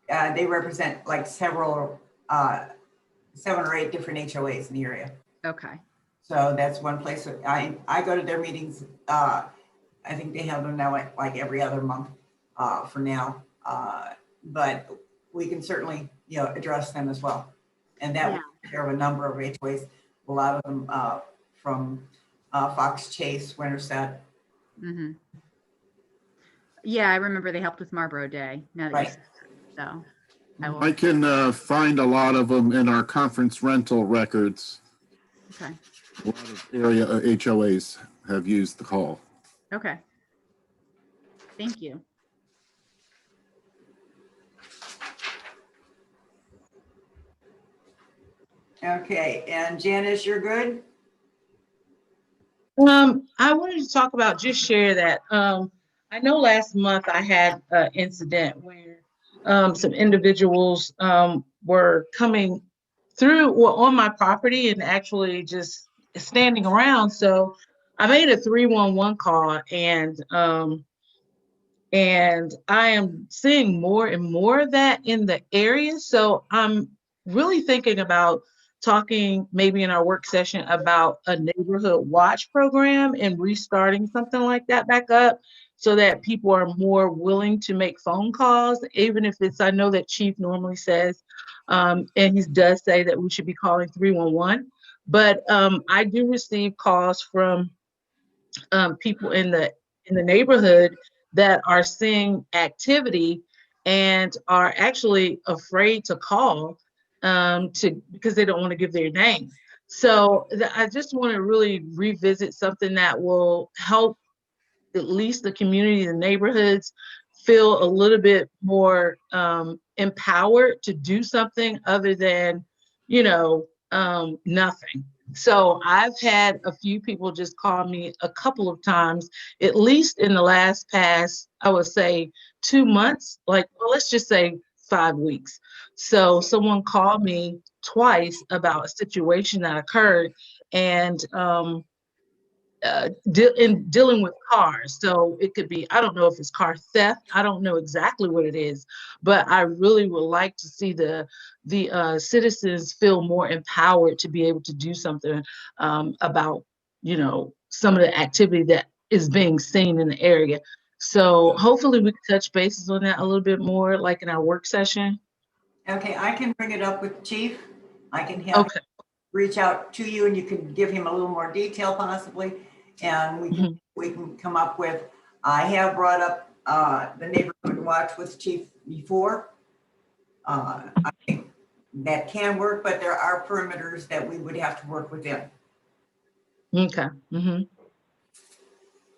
Speaker 1: they represent like several, 7 or 8 different HOAs in the area.
Speaker 2: Okay.
Speaker 1: So that's one place that I go to their meetings. I think they have them now like every other month for now. But we can certainly, address them as well. And that would take care of a number of HOAs, a lot of them from Fox Chase, Winterset.
Speaker 2: Mm-hmm. Yeah, I remember they helped with Marlboro Day. Now that you said that, so I will.
Speaker 10: I can find a lot of them in our conference rental records.
Speaker 2: Okay.
Speaker 10: A lot of area HOAs have used the call.
Speaker 2: Okay. Thank you.
Speaker 1: Okay, and Janice, you're good?
Speaker 7: I wanted to talk about, just share that. I know last month I had an incident where some individuals were coming through, well, on my property and actually just standing around. So I made a 311 call, and I am seeing more and more of that in the area. So I'm really thinking about talking maybe in our work session about a neighborhood watch program and restarting something like that back up, so that people are more willing to make phone calls, even if it's, I know that Chief normally says, and he does say that we should be calling 311, but I do receive calls from people in the neighborhood that are seeing activity and are actually afraid to call because they don't want to give their name. So I just want to really revisit something that will help at least the community, the neighborhoods, feel a little bit more empowered to do something other than, nothing. So I've had a few people just call me a couple of times, at least in the last past, I would say 2 months, like, well, let's just say 5 weeks. So someone called me twice about a situation that occurred, and dealing with cars. So it could be, I don't know if it's car theft. I don't know exactly what it is, but I really would like to see the citizens feel more empowered to be able to do something about, some of the activity that is being seen in the area. So hopefully we can touch bases on that a little bit more, like in our work session.
Speaker 1: Okay, I can bring it up with Chief. I can have him reach out to you, and you can give him a little more detail possibly. And we can come up with, I have brought up the neighborhood watch with Chief before. I think that can work, but there are perimeters that we would have to work within.
Speaker 7: Okay.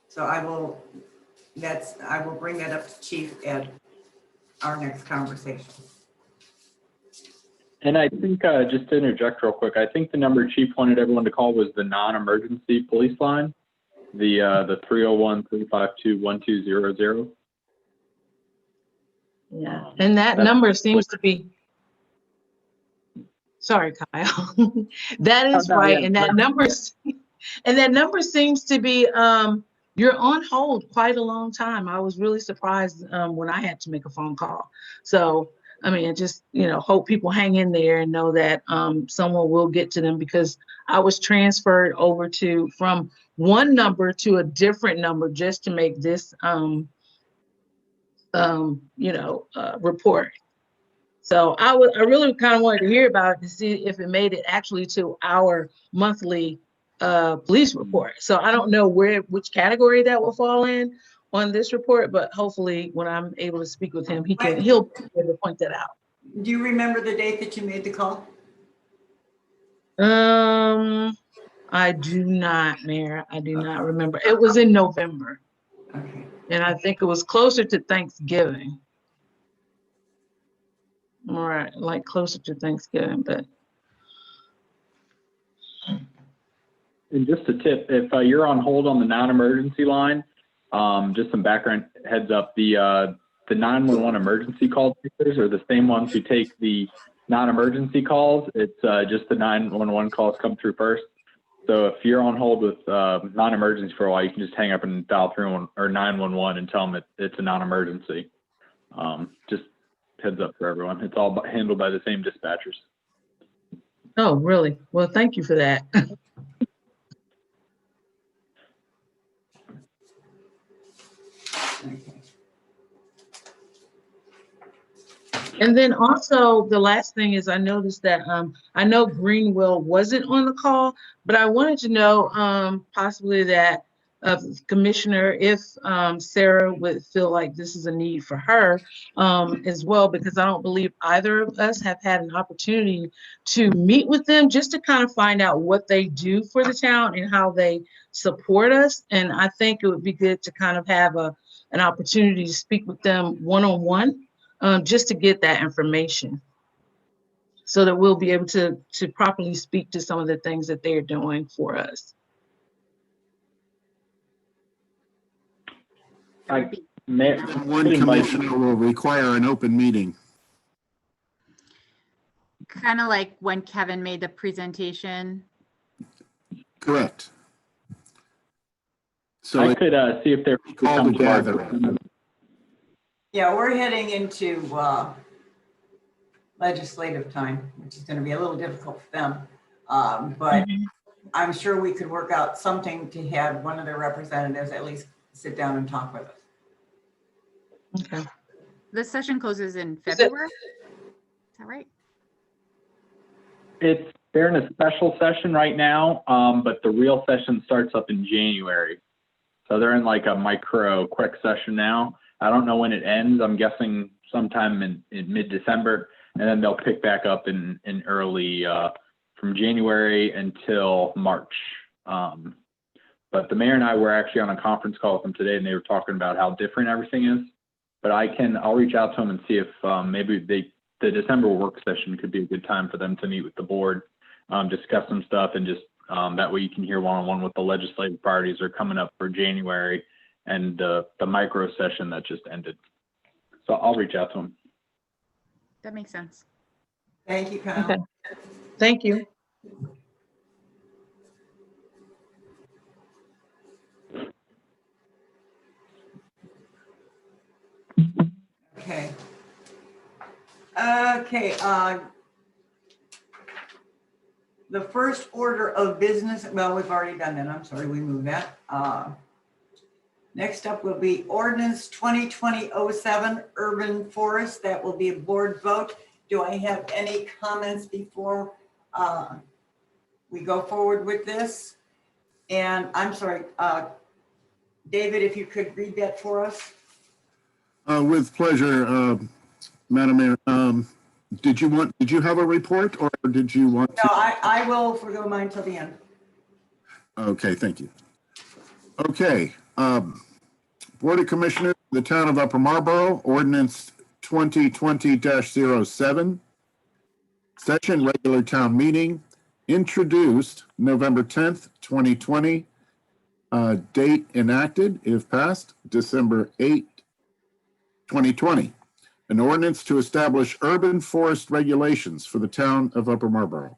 Speaker 1: So I will bring that up to Chief at our next conversation.
Speaker 5: And I think, just to interject real quick, I think the number Chief wanted everyone to call was the non-emergency police line, the 301-352-1200.
Speaker 7: Yeah, and that number seems to be, sorry, Kyle. That is right. And that number seems to be, you're on hold quite a long time. I was really surprised when I had to make a phone call. So, I mean, just, hope people hang in there and know that someone will get to them, because I was transferred over from one number to a different number just to make this, report. So I really kind of wanted to hear about it to see if it made it actually to our monthly police report. So I don't know which category that will fall in on this report, but hopefully when I'm able to speak with him, he'll be able to point that out.
Speaker 1: Do you remember the date that you made the call?
Speaker 7: I do not, Mayor. I do not remember. It was in November.
Speaker 1: Okay.
Speaker 7: And I think it was closer to Thanksgiving. All right, like closer to Thanksgiving, but
Speaker 5: And just a tip, if you're on hold on the non-emergency line, just some background heads up, the 911 emergency call takers are the same ones who take the non-emergency calls. It's just the 911 calls come through first. So if you're on hold with non-emergency for a while, you can just hang up and dial 911 and tell them it's a non-emergency. Just heads up for everyone. It's all handled by the same dispatchers.
Speaker 7: oh, really? Well, thank you for that. And then also the last thing is I noticed that I know GREENWILL wasn't on the call, but I wanted to know possibly that Commissioner, if Sarah would feel like this is a need for her as well, because I don't believe either of us have had an opportunity to meet with them just to kind of find out what they do for the town and how they support us. And I think it would be good to kind of have an opportunity to speak with them one-on-one. Just to get that information so that we'll be able to properly speak to some of the things that they're doing for us.
Speaker 10: One commissioner will require an open meeting.
Speaker 2: Kind of like when Kevin made the presentation.
Speaker 10: Correct. So
Speaker 5: I could see if they're
Speaker 10: call together.
Speaker 1: Yeah, we're heading into legislative time, which is going to be a little difficult for them. But I'm sure we could work out something to have one of their representatives at least sit down and talk with us.
Speaker 7: Okay.
Speaker 2: The session closes in February. Is that right?
Speaker 5: They're in a special session right now, but the real session starts up in January. So they're in like a micro quick session now. I don't know when it ends. I'm guessing sometime in mid-December, and then they'll pick back up in early from January until March. But the mayor and I were actually on a conference call with them today, and they were talking about how different everything is. But I'll reach out to them and see if maybe the December work session could be a good time for them to meet with the board, discuss some stuff, and just that way you can hear one-on-one what the legislative priorities are coming up for January and the micro session that just ended. So I'll reach out to them.
Speaker 2: That makes sense.
Speaker 1: Thank you, Kyle.
Speaker 7: Okay. Thank you.
Speaker 1: Okay. Okay. The first order of business, well, we've already done that. I'm sorry, we moved that. Next up will be ordinance 2020-07 urban forest. That will be a board vote. Do I have any comments before we go forward with this? And I'm sorry, David, if you could read that for us.
Speaker 10: With pleasure, Madam Mayor. Did you have a report, or did you want to?
Speaker 1: No, I will forgo mine till the end.
Speaker 10: Okay, thank you. Okay, Board of Commissioners, the town of Upper Marlboro, ordinance 2020-07, session regular town meeting, introduced November 10th, 2020, date enacted, if passed, December 8th, 2020. An ordinance to establish urban forest regulations for the town of Upper Marlboro.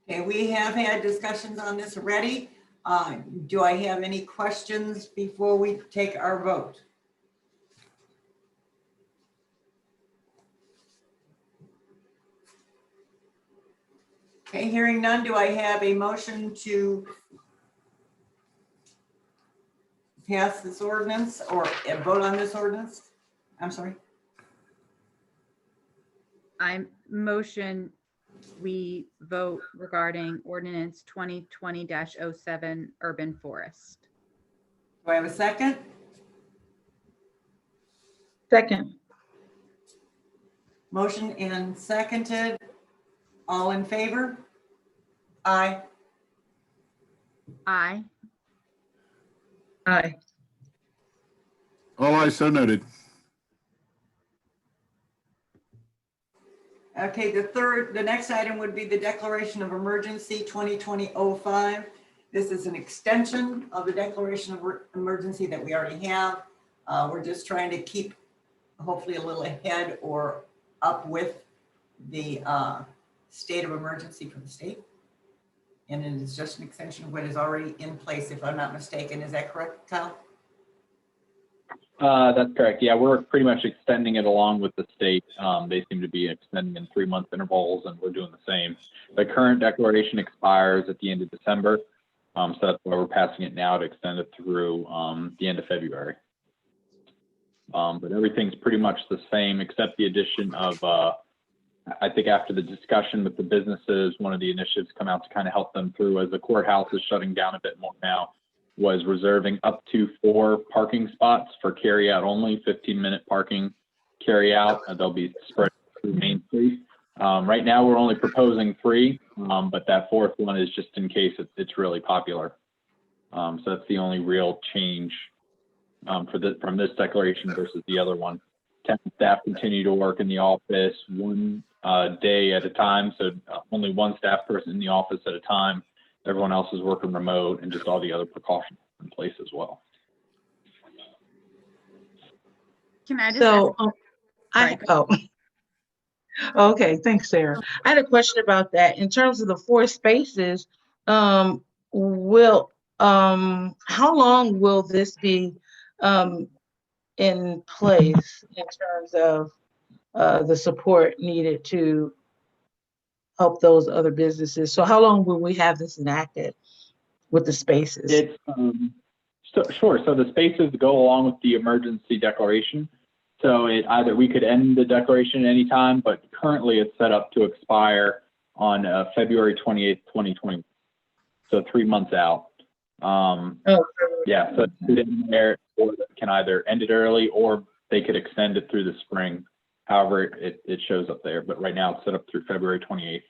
Speaker 1: Okay, we have had discussions on this already. Do I have any questions before we take our vote? Okay, hearing none, do I have a motion to pass this ordinance or vote on this ordinance? I'm sorry.
Speaker 2: I motion we vote regarding ordinance 2020-07 urban forest.
Speaker 1: Do I have a second?
Speaker 7: Second.
Speaker 1: Motion and seconded. All in favor? Aye.
Speaker 2: Aye.
Speaker 7: Aye.
Speaker 10: All ayes, so noted.
Speaker 1: Okay, the next item would be the declaration of emergency 2020-05. This is an extension of the declaration of emergency that we already have. We're just trying to keep hopefully a little ahead or up with the state of emergency for the state. And it is just an extension of what is already in place, if I'm not mistaken. Is that correct, Kyle?
Speaker 5: That's correct. Yeah, we're pretty much extending it along with the state. They seem to be extending in 3-month intervals, and we're doing the same. The current declaration expires at the end of December, so that's why we're passing it now to extend it through the end of February. But everything's pretty much the same, except the addition of, I think after the discussion with the businesses, one of the initiatives come out to kind of help them through as the courthouse is shutting down a bit more now, was reserving up to 4 parking spots for carry out only, 15-minute parking carry out. They'll be spread through Main Street. Right now we're only proposing 3, but that 4th one is just in case it's really popular. So that's the only real change from this declaration versus the other one. Temp staff continue to work in the office 1 day at a time, so only 1 staff person in the office at a time. Everyone else is working remote, and just all the other precautions in place as well.
Speaker 2: Can I just
Speaker 7: So,
Speaker 2: ask-
Speaker 7: okay, thanks, Sarah. I had a question about that. In terms of the 4 spaces, how long will this be in place in terms of the support needed to help those other businesses? So how long will we have this enacted with the spaces?
Speaker 5: It's sure. So the spaces go along with the emergency declaration. So either we could end the declaration at any time, but currently it's set up to expire on February 28th, 2020. So 3 months out. Yeah, so there can either end it early or they could extend it through the spring. However, it shows up there, but right now it's set up through February 28th.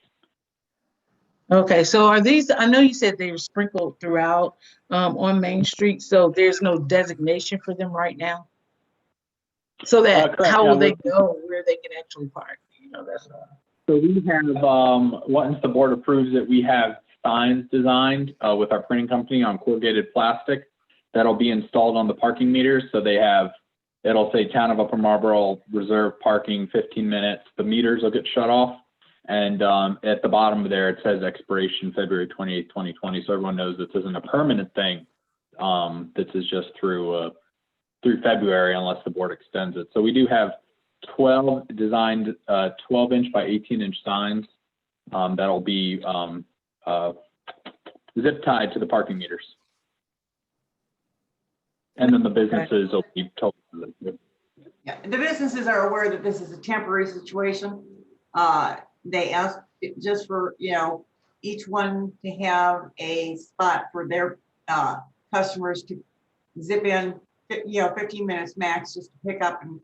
Speaker 7: Okay, so are these, I know you said they were sprinkled throughout on Main Street, so there's no designation for them right now? So that,
Speaker 5: Correct.
Speaker 7: how will they know where they can actually park? You know, that's
Speaker 5: So we have, once the board approves it, we have signs designed with our printing company on corrugated plastic that'll be installed on the parking meters. So they have, it'll say Town of Upper Marlboro, reserved parking, 15 minutes. The meters will get shut off. And at the bottom there, it says expiration February 28th, 2020. So everyone knows this isn't a permanent thing. This is just through February unless the board extends it. So we do have 12 designed 12-inch by 18-inch signs that'll be zip tied to the parking meters. And then the businesses will be told.
Speaker 1: Yeah, the businesses are aware that this is a temporary situation. They asked just for, each one to have a spot for their customers to zip in, 15 minutes max, just to pick up. And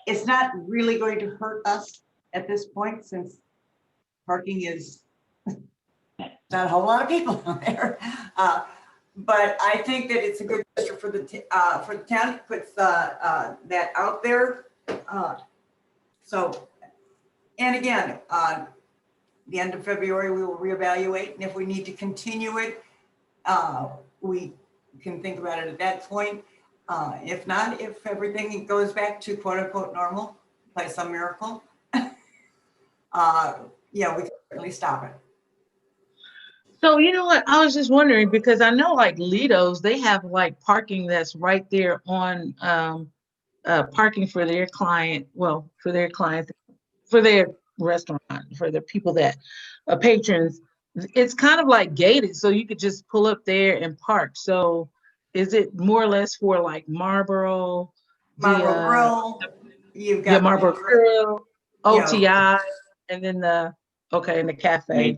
Speaker 1: it's not really going to hurt us at this point, since parking is not a whole lot of people on there. But I think that it's a good gesture for the town. It puts that out there. And again, the end of February, we will reevaluate, and if we need to continue it, we can think about it at that point. If not, if everything goes back to quote unquote normal by some miracle, we can certainly stop it.
Speaker 7: So you know what, I was just wondering, because I know like Lido's, they have like parking that's right there on parking for their client, for their client, for their restaurant, for the people that patrons. It's kind of like gated, so you could just pull up there and park. So is it more or less for like Marlboro?
Speaker 1: Marlboro Grill, you've got
Speaker 7: Marlboro Grill, OTI, and then the cafe.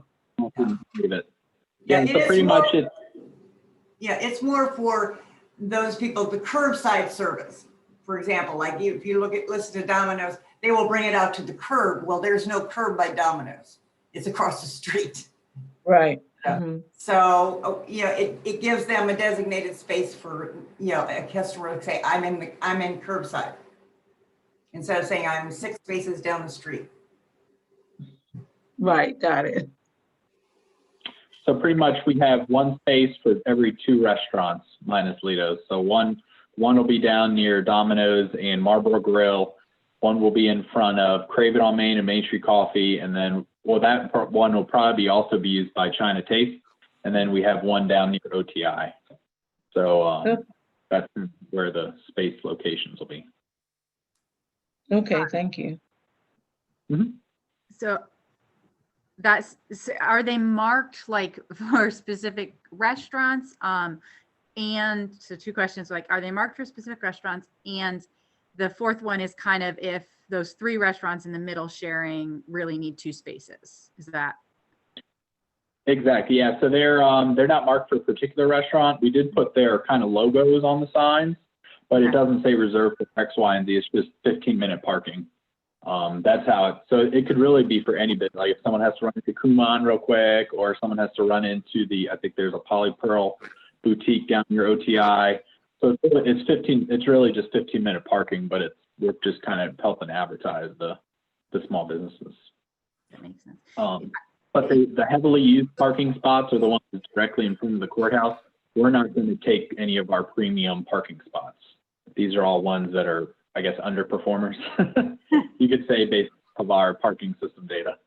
Speaker 5: Yeah, so pretty much it.
Speaker 1: Yeah, it's more for those people, the curbside service. For example, like if you listen to Domino's, they will bring it out to the curb. Well, there's no curb by Domino's. It's across the street.
Speaker 7: Right. Mhm.
Speaker 1: So, it gives them a designated space for, a customer to say, I'm in curbside. Instead of saying I'm 6 spaces down the street.
Speaker 7: Right, got it.
Speaker 5: So pretty much we have one space for every 2 restaurants minus Lido's. So one will be down near Domino's and Marlboro Grill. One will be in front of Crave It on Main and Main Street Coffee. And then, one will probably also be used by China Taste. And then we have one down near OTI. So that's where the space locations will be.
Speaker 7: Okay, thank you.
Speaker 2: So are they marked like for specific restaurants? And so 2 questions, like, are they marked for specific restaurants? And the 4th one is kind of if those 3 restaurants in the middle sharing really need 2 spaces. Is that?
Speaker 5: Exactly. Yeah. So they're not marked for a particular restaurant. We did put their kind of logos on the signs, but it doesn't say reserved for X, Y, and Z. It's just 15-minute parking. That's how so it could really be for any bit. Like if someone has to run into Kumon real quick, or someone has to run into I think there's a Polypearl boutique down near OTI. So it's really just 15-minute parking, but we're just kind of helping advertise the small businesses.
Speaker 2: That makes sense.
Speaker 5: But the heavily used parking spots are the ones that's directly in front of the courthouse. We're not going to take any of our premium parking spots. These are all ones that are, I guess, underperformers. You could say based on our parking system data.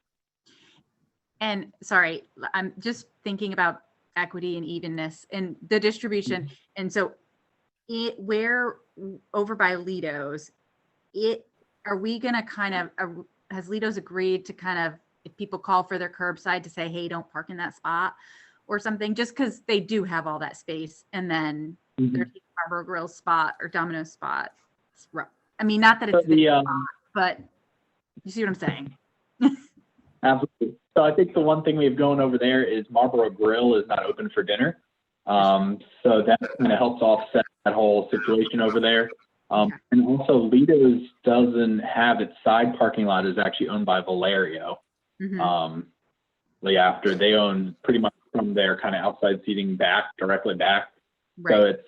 Speaker 2: And sorry, I'm just thinking about equity and evenness and the distribution. And so where over by Lido's, are we going to kind of, has Lido's agreed to kind of, if people call for their curbside, to say, hey, don't park in that spot or something, just because they do have all that space. And then there's the Marlboro Grill spot or Domino's spot. I mean, not that it's the spot, but you see what I'm saying?
Speaker 5: Absolutely. So I think the one thing we have going over there is Marlboro Grill is not open for dinner. So that kind of helps offset that whole situation over there. And also Lido's doesn't have its side parking lot is actually owned by Valerio. After they own pretty much from their kind of outside seating directly back. Right. So it's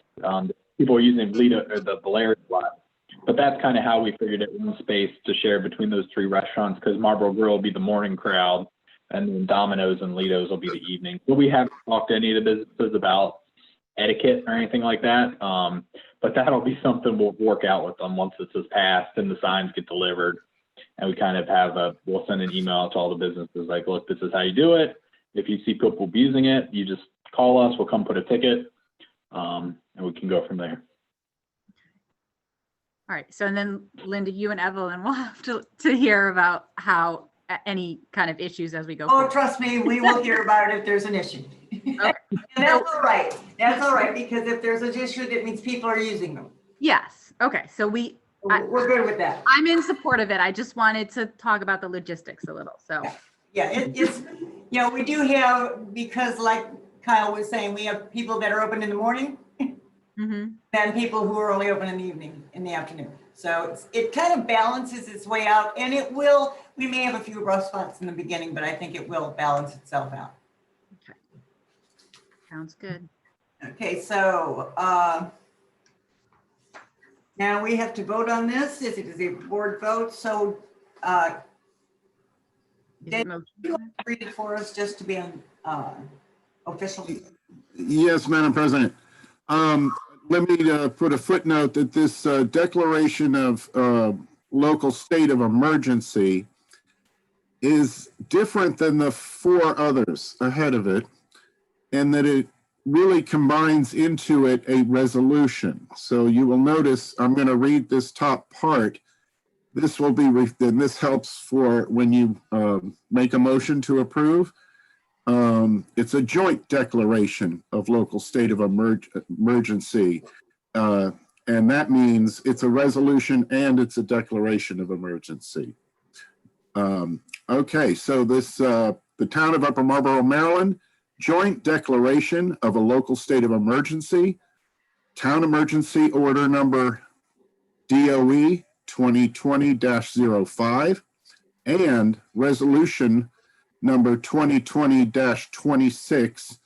Speaker 5: people are using Lido or the Valerio lot. But that's kind of how we figured it one space to share between those 3 restaurants, because Marlboro Grill will be the morning crowd and then Domino's and Lido's will be the evening. But we haven't talked to any of the businesses about etiquette or anything like that. But that'll be something we'll work out with them once this is passed and the signs get delivered. And we kind of we'll send an email to all the businesses like, look, this is how you do it. If you see people abusing it, you just call us, we'll come put a ticket, and we can go from there.
Speaker 2: All right. So, and then Linda, you and Evelyn will have to hear about how any kind of issues as we go forward.
Speaker 1: Trust me, we will hear about it if there's an issue.
Speaker 2: Okay.
Speaker 1: And that's all right. That's all right, because if there's an issue, that means people are using them.
Speaker 2: Yes. Okay. So
Speaker 1: we're good with that.
Speaker 2: I'm in support of it. I just wanted to talk about the logistics a little. So
Speaker 1: yeah, it's we do have, because like Kyle was saying, we have people that are open in the morning and people who are only open in the evening, in the afternoon. So it kind of balances its way out, and we may have a few rough spots in the beginning, but I think it will balance itself out.
Speaker 2: Okay. Sounds good.
Speaker 1: Okay, so now we have to vote on this. It is a board vote. So did you read it for us just to be on official?
Speaker 10: Yes, Madam President. Let me put a footnote that this declaration of local state of emergency is different than the 4 others ahead of it, and that it really combines into it a resolution. So you will notice, I'm going to read this top part. This will be, and this helps for when you make a motion to approve. It's a joint declaration of local state of emergency. And that means it's a resolution and it's a declaration of emergency. Okay, so this, the town of Upper Marlboro, Maryland, joint declaration of a local state of emergency, town emergency order number DOE 2020-05, and resolution number 2020-26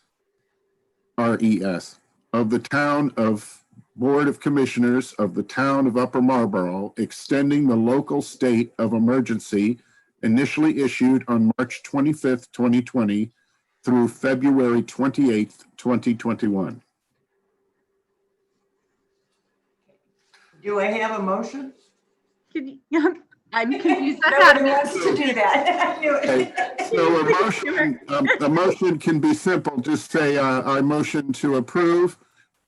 Speaker 10: RES of the town of Board of Commissioners of the town of Upper Marlboro, extending the local state of emergency initially issued on March 25th, 2020 through February 28th, 2021.
Speaker 1: Do I have a motion?
Speaker 2: Can you, I'm confused.
Speaker 1: Nobody wants to do that. I knew
Speaker 10: Okay,
Speaker 1: it.
Speaker 10: so a motion can be simple. Just say, I motion to approve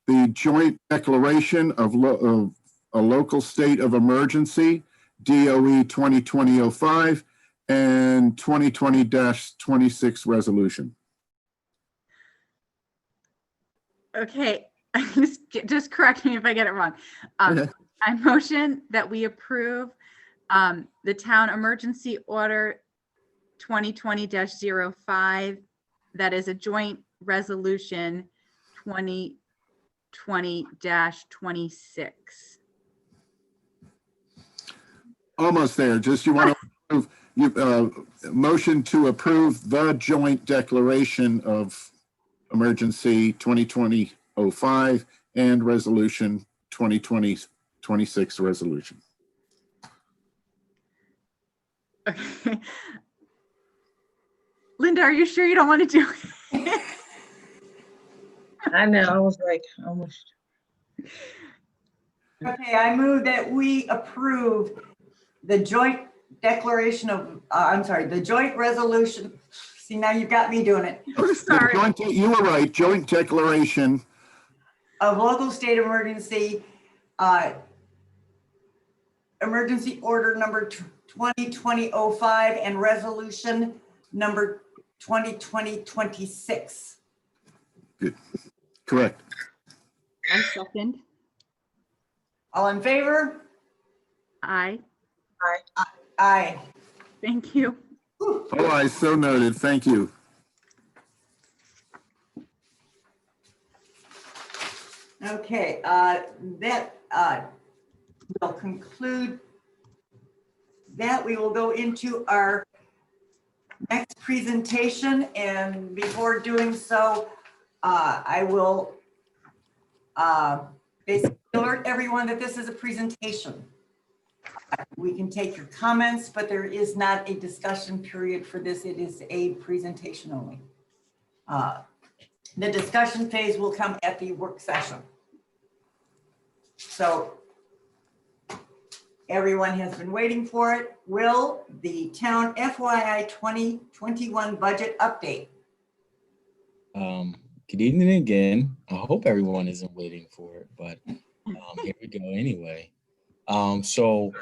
Speaker 10: the joint declaration of a local state of emergency, DOE 2020-05 and 2020-26 resolution.
Speaker 2: Okay, just correct me if I get it wrong.
Speaker 10: Okay.
Speaker 2: I motion that we approve the town emergency order 2020-05. That is a joint resolution 2020-26.
Speaker 10: Almost there. Just you want to approve, motion to approve the joint declaration of emergency 2020-05 and resolution 2020-26 resolution.
Speaker 2: Okay. Linda, are you sure you don't want to do it?
Speaker 7: I know, I was like, almost.
Speaker 1: Okay, I move that we approve the joint declaration of, the joint resolution. See, now you've got me doing it.
Speaker 2: I'm sorry.
Speaker 10: You were right, joint declaration.
Speaker 1: Of local state emergency, emergency order number 2020-05 and resolution number 2020-26.
Speaker 10: Good. Correct.
Speaker 2: I second.
Speaker 1: All in favor?
Speaker 2: Aye.
Speaker 1: Aye.
Speaker 2: Thank you.
Speaker 10: Oh, I so noted. Thank you.
Speaker 1: Okay, that will conclude that. We will go into our next presentation, and before doing so, I will basically alert everyone that this is a presentation. We can take your comments, but there is not a discussion period for this. It is a presentation only. The discussion phase will come at the work session. So everyone has been waiting for it. Will the town FYI 2021 budget update?
Speaker 9: Good evening again. I hope everyone isn't waiting for it, but here we go anyway. So,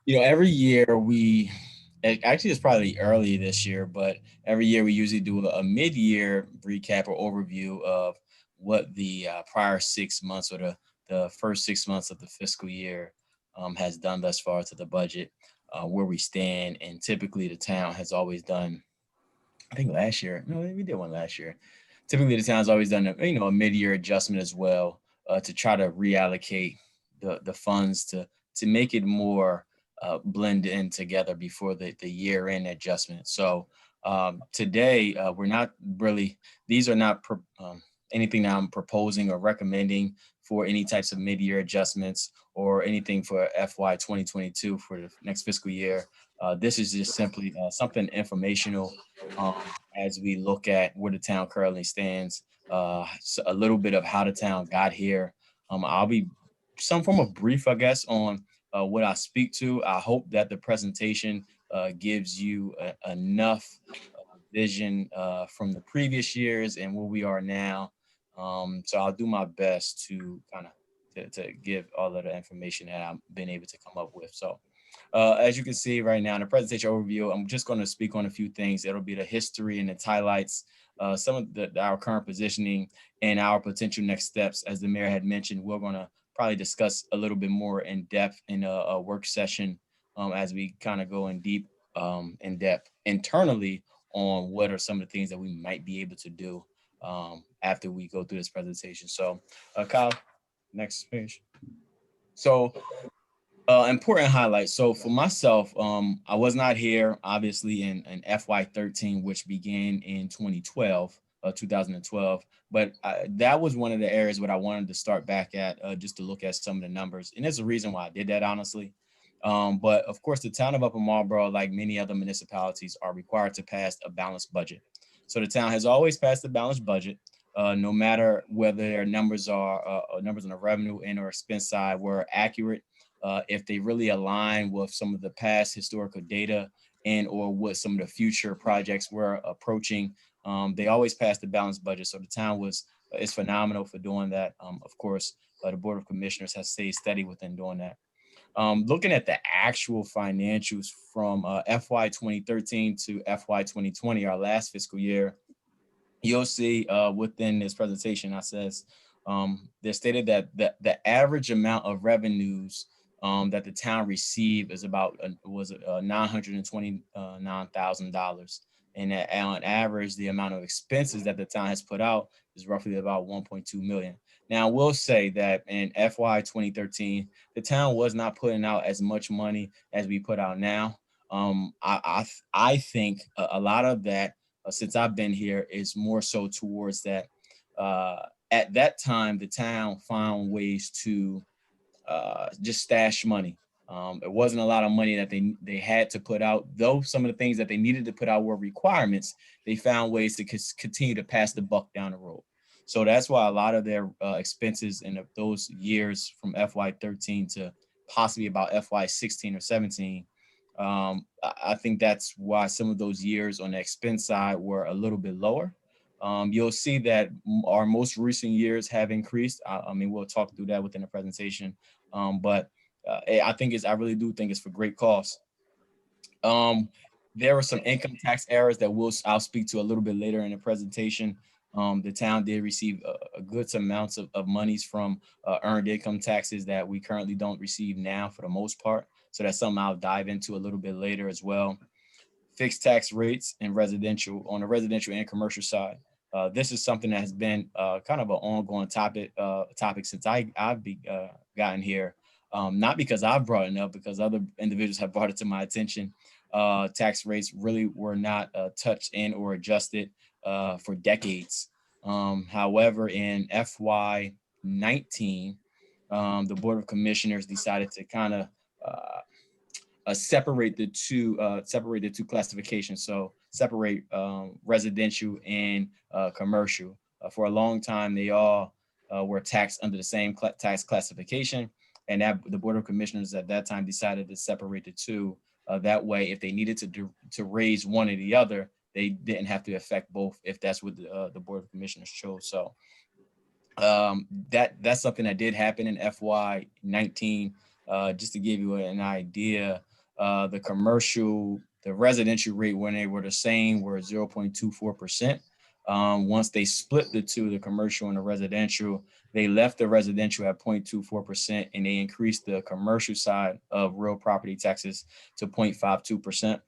Speaker 9: every year actually it's probably early this year, but every year we usually do a mid-year recap or overview of what the prior 6 months or the first 6 months of the fiscal year has done thus far to the budget, where we stand. And typically the town has always done, I think last year, no, we did one last year. Typically the town's always done a mid-year adjustment as well, to try to reallocate the funds to make it more blend in together before the year-end adjustment. So today we're not really, these are not anything that I'm proposing or recommending for any types of mid-year adjustments or anything for FY 2022 for the next fiscal year. This is just simply something informational as we look at where the town currently stands, so a little bit of how the town got here. I'll be some form of brief, I guess, on what I speak to. I hope that the presentation gives you enough vision from the previous years and where we are now. So I'll do my best to kind of to give all of the information that I've been able to come up with. So as you can see right now in the presentation overview, I'm just going to speak on a few things. It'll be the history and its highlights, some of our current positioning and our potential next steps. As the mayor had mentioned, we're going to probably discuss a little bit more in depth in a work session as we kind of go in depth internally on what are some of the things that we might be able to do after we go through this presentation. So Kyle, next page. So Important highlights. So for myself, I was not here, obviously, in FY13, which began in 2012, but that was one of the areas where I wanted to start back at, just to look at some of the numbers. And there's a reason why I did that, honestly. But of course, the town of Upper Marlboro, like many other municipalities, are required to pass a balanced budget. So the town has always passed a balanced budget, no matter whether their numbers are numbers on the revenue and or expense side were accurate. If they really align with some of the past historical data and or what some of the future projects we're approaching, they always pass the balanced budget. So the town is phenomenal for doing that. Of course, the Board of Commissioners has stayed steady within doing that. Looking at the actual financials from FY 2013 to FY 2020, our last fiscal year, you'll see within this presentation, they stated that the average amount of revenues that the town received is about $929,000. And on average, the amount of expenses that the town has put out is roughly about 1.2 million. Now, we'll say that in FY 2013, the town was not putting out as much money as we put out now. I think a lot of that, since I've been here, is more so towards that. At that time, the town found ways to just stash money. It wasn't a lot of money that they had to put out, though some of the things that they needed to put out were requirements. They found ways to continue to pass the buck down the road. So that's why a lot of their expenses in those years from FY13 to possibly about FY16 or 17, I think that's why some of those years on the expense side were a little bit lower. You'll see that our most recent years have increased. I mean, we'll talk through that within the presentation, but I really do think it's for great cause. There were some income tax errors that I'll speak to a little bit later in the presentation. The town did receive a good amounts of monies from earned income taxes that we currently don't receive now for the most part. So that's something I'll dive into a little bit later as well. Fixed tax rates and residential on the residential and commercial side. This is something that has been kind of an ongoing topic since I've gotten here. Not because I've brought it up, because other individuals have brought it to my attention. Tax rates really were not touched and or adjusted for decades. However, in FY19, the Board of Commissioners decided to kind of separate the two classifications. So separate residential and commercial. For a long time, they all were taxed under the same tax classification, and that the Board of Commissioners at that time decided to separate the two. That way, if they needed to raise one or the other, they didn't have to affect both if that's what the Board of Commissioners chose. So that's something that did happen in FY19. Just to give you an idea, the residential rate when they were the same were 0.24%. Once they split the two, the commercial and the residential, they left the residential at 0.24% and they increased the commercial side of real property taxes to 0.52%.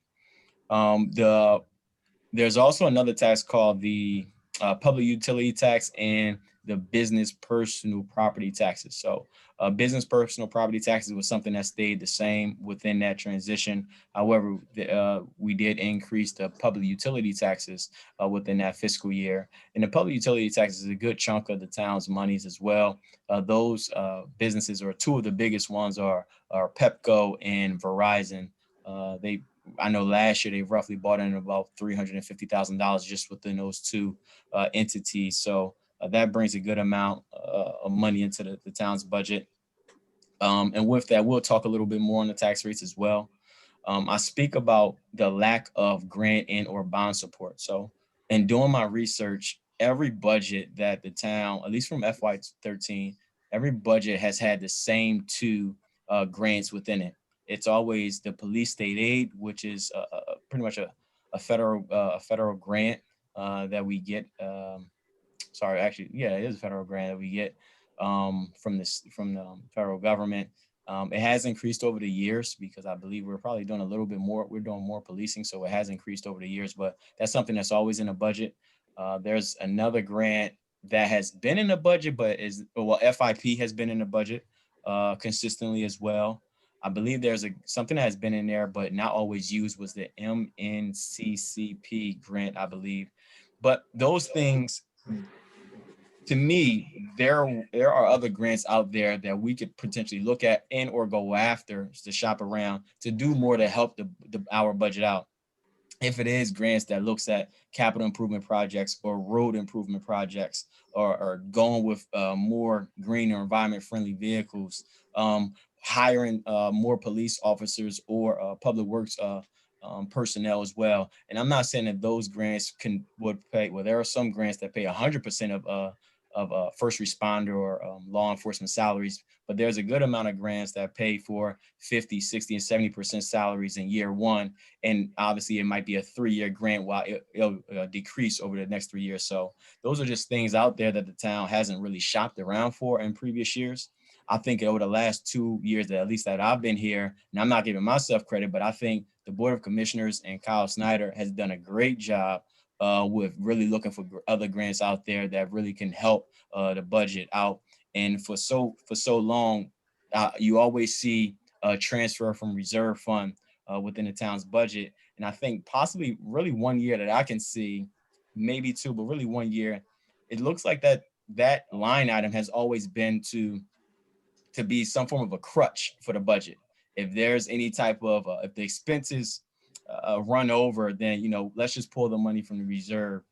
Speaker 9: There's also another tax called the public utility tax and the business personal property taxes. So business personal property taxes was something that stayed the same within that transition. However, we did increase the public utility taxes within that fiscal year. And the public utility taxes is a good chunk of the town's monies as well. Those businesses, or two of the biggest ones, are Pepco and Verizon. I know last year they roughly bought in about $350,000 just within those two entities. So that brings a good amount of money into the town's budget. And with that, we'll talk a little bit more on the tax rates as well. I speak about the lack of grant and or bond support. So in doing my research, every budget that the town, at least from FY13, every budget has had the same two grants within it. It's always the police state aid, which is pretty much a federal grant that we get. It is a federal grant that we get from the federal government. It has increased over the years because I believe we're probably doing a little bit more. We're doing more policing, so it has increased over the years. But that's something that's always in a budget. There's another grant that has been in the budget, but FIP has been in the budget consistently as well. I believe there's something that has been in there, but not always used, was the MNCCP grant, I believe. But those things, to me, there are other grants out there that we could potentially look at and or go after to shop around to do more to help our budget out. If it is grants that looks at capital improvement projects or road improvement projects, or going with more green or environment friendly vehicles, hiring more police officers or public works personnel as well. And I'm not saying that those grants would pay. Well, there are some grants that pay 100% of first responder or law enforcement salaries, but there's a good amount of grants that pay for 50, 60, and 70% salaries in year one. And obviously it might be a 3-year grant while it'll decrease over the next 3 years. So those are just things out there that the town hasn't really shopped around for in previous years. I think over the last 2 years, that at least that I've been here, and I'm not giving myself credit, but I think the Board of Commissioners and Kyle Snyder has done a great job with really looking for other grants out there that really can help the budget out. And for so long, you always see a transfer from reserve fund within the town's budget. And I think possibly really 1 year that I can see, maybe 2, but really 1 year, it looks like that line item has always been to be some form of a crutch for the budget. If there's any type of, if the expenses run over, then, let's just pull the money from the reserve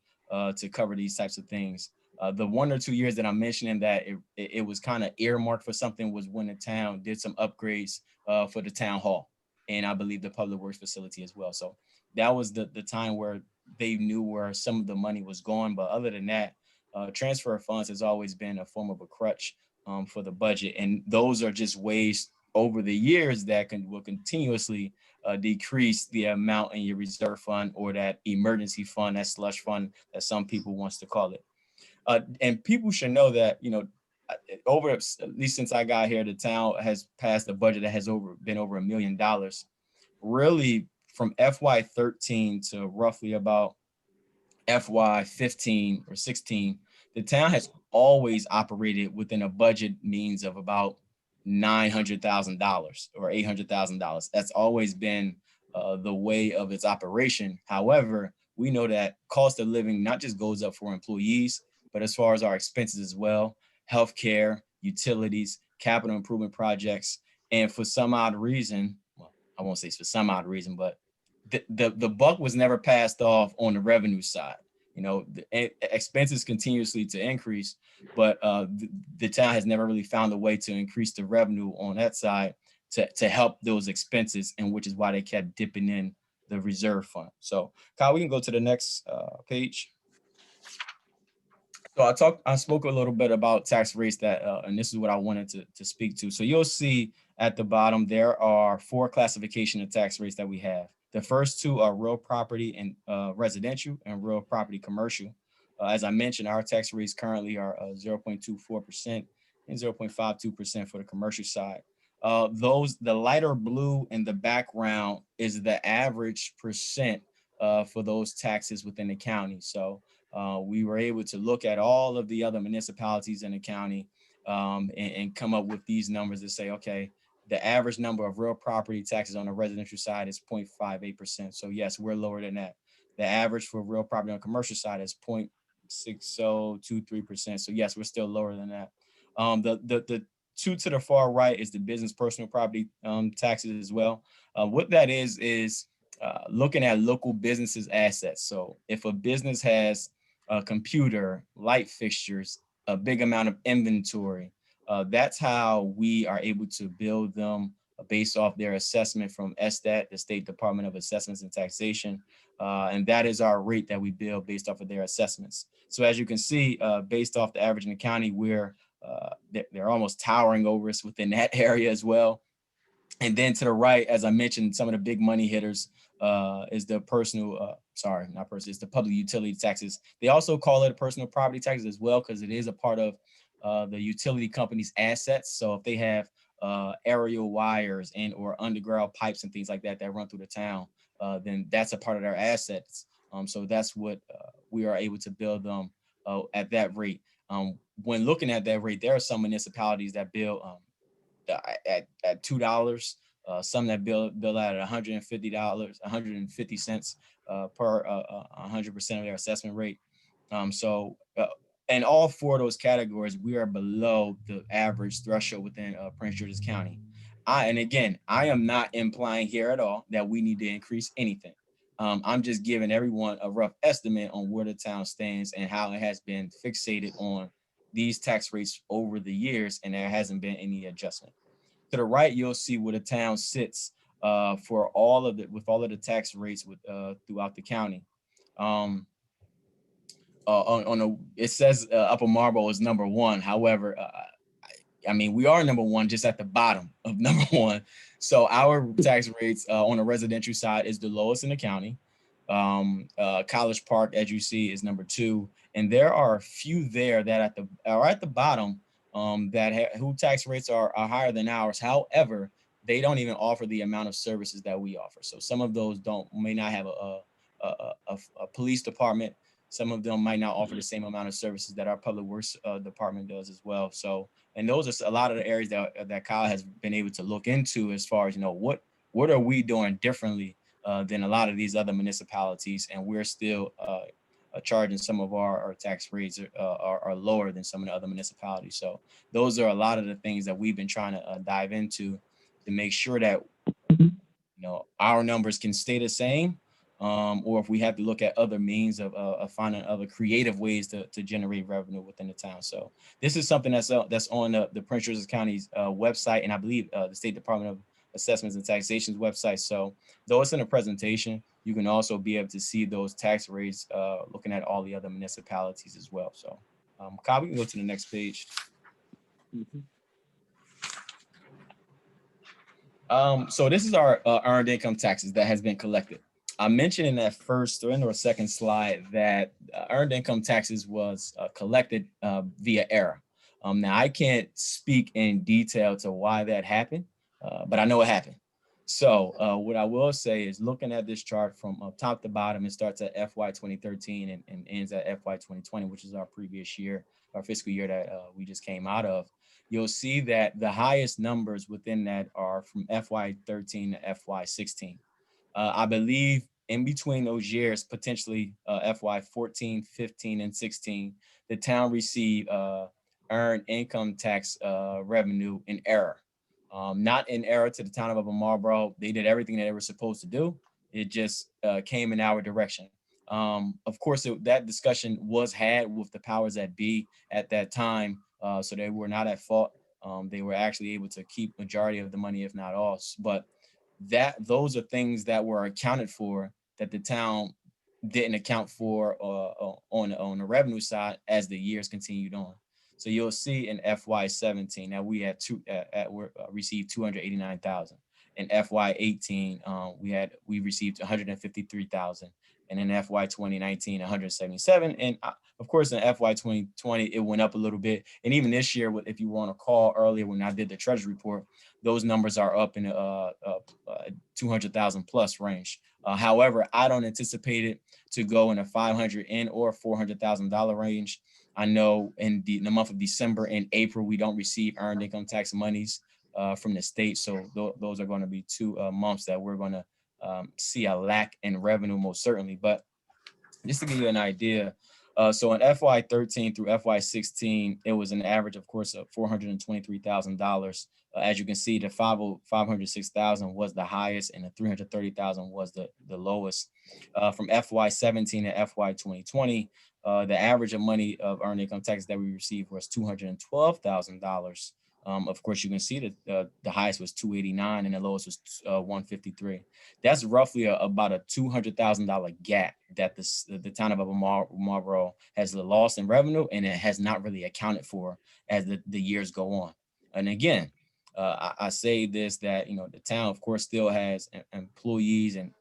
Speaker 9: to cover these types of things. The 1 or 2 years that I'm mentioning that it was kind of earmarked for something was when the town did some upgrades for the town hall, and I believe the public works facility as well. So that was the time where they knew where some of the money was going. But other than that, transfer of funds has always been a form of a crutch for the budget. And those are just ways over the years that will continuously decrease the amount in your reserve fund, or that emergency fund, that slush fund that some people wants to call it. And people should know that, over, at least since I got here, the town has passed a budget that has been over $1 million. Really, from FY13 to roughly about FY15 or 16, the town has always operated within a budget means of about $900,000 or $800,000. That's always been the way of its operation. However, we know that cost of living not just goes up for employees, but as far as our expenses as well, healthcare, utilities, capital improvement projects, and for some odd reason, well, I won't say it's for some odd reason, but the buck was never passed off on the revenue side. The expenses continuously to increase, but the town has never really found a way to increase the revenue on that side to help those expenses, and which is why they kept dipping in the reserve fund. So Kyle, we can go to the next page. So I spoke a little bit about tax rates and this is what I wanted to speak to. So you'll see at the bottom, there are 4 classification of tax rates that we have. The first 2 are real property and residential, and real property commercial. As I mentioned, our tax rates currently are 0.24% and 0.52% for the commercial side. The lighter blue in the background is the average percent for those taxes within the county. So we were able to look at all of the other municipalities in the county and come up with these numbers to say, okay, the average number of real property taxes on the residential side is 0.58%. So yes, we're lower than that. The average for real property on the commercial side is 0.6023%. So yes, we're still lower than that. The 2 to the far right is the business personal property taxes as well. What that is looking at local businesses' assets. So if a business has a computer, light fixtures, a big amount of inventory, that's how we are able to build them based off their assessment from SDAT, the State Department of Assessments and Taxation. And that is our rate that we build based off of their assessments. So as you can see, based off the average in the county, they're almost towering over us within that area as well. And then to the right, as I mentioned, some of the big money hitters is the it's the public utility taxes. They also call it personal property taxes as well, because it is a part of the utility company's assets. So if they have aerial wires and or underground pipes and things like that run through the town, then that's a part of their assets. So that's what we are able to build them at that rate. When looking at that rate, there are some municipalities that bill at $2 some that bill out at $150, 150 cents per 100% of their assessment rate. In all four of those categories, we are below the average threshold within Prince George's County. And again, I am not implying here at all that we need to increase anything. I'm just giving everyone a rough estimate on where the town stands and how it has been fixated on these tax rates over the years, and there hasn't been any adjustment. To the right, you'll see where the town sits for all of the tax rates throughout the county. It says Upper Marlboro is number one. However, I mean, we are number one, just at the bottom of number one. So our tax rates on the residential side is the lowest in the county. College Park, as you see, is number two. And there are a few there that are at the bottom who tax rates are higher than ours. However, they don't even offer the amount of services that we offer. So some of those may not have a police department. Some of them might not offer the same amount of services that our public works department does as well. So, and those are a lot of the areas that Kyle has been able to look into as far as, what are we doing differently than a lot of these other municipalities, and we're still charging some of our tax rates are lower than some of the other municipalities. So those are a lot of the things that we've been trying to dive into to make sure that our numbers can stay the same, or if we have to look at other means of finding other creative ways to generate revenue within the town. So this is something that's on the Prince George's County's website, and I believe the State Department of Assessments and Taxation's website. So though it's in a presentation, you can also be able to see those tax rates looking at all the other municipalities as well. So Kyle, we can go to the next page. So this is our earned income taxes that has been collected. I mentioned in that first or second slide that earned income taxes was collected via error. Now I can't speak in detail to why that happened, but I know it happened. So what I will say is, looking at this chart from top to bottom, it starts at FY 2013 and ends at FY 2020, which is our previous year, our fiscal year that we just came out of. You'll see that the highest numbers within that are from FY 13 to FY 16. I believe in between those years, potentially FY 14, 15, and 16, the town received earned income tax revenue in error. Not in error to the town of Upper Marlboro. They did everything that they were supposed to do. It just came in our direction. Of course, that discussion was had with the powers that be at that time. So they were not at fault. They were actually able to keep majority of the money, if not all. But those are things that were accounted for that the town didn't account for on the revenue side as the years continued on. So you'll see in FY 17 that we had received 289,000. In FY 18, we received 153,000, and in FY 2019, 177. And of course, in FY 2020, it went up a little bit. And even this year, if you were on a call earlier when I did the treasury report, those numbers are up in 200,000 plus range. However, I don't anticipate it to go in a $500,000 or $400,000 range. I know in the month of December and April, we don't receive earned income tax monies from the state. So those are going to be 2 months that we're going to see a lack in revenue, most certainly. But just to give you an idea, so in FY 13 through FY 16, it was an average, of course, of $423,000. As you can see, the 506,000 was the highest, and the 330,000 was the lowest. From FY 17 to FY 2020, the average of money of earned income taxes that we received was $212,000. Of course, you can see that the highest was 289 and the lowest was 153. That's roughly about a $200,000 gap that the town of Upper Marlboro has lost in revenue, and it has not really accounted for as the years go on. And again, I say this, that the town, of course, still has employees and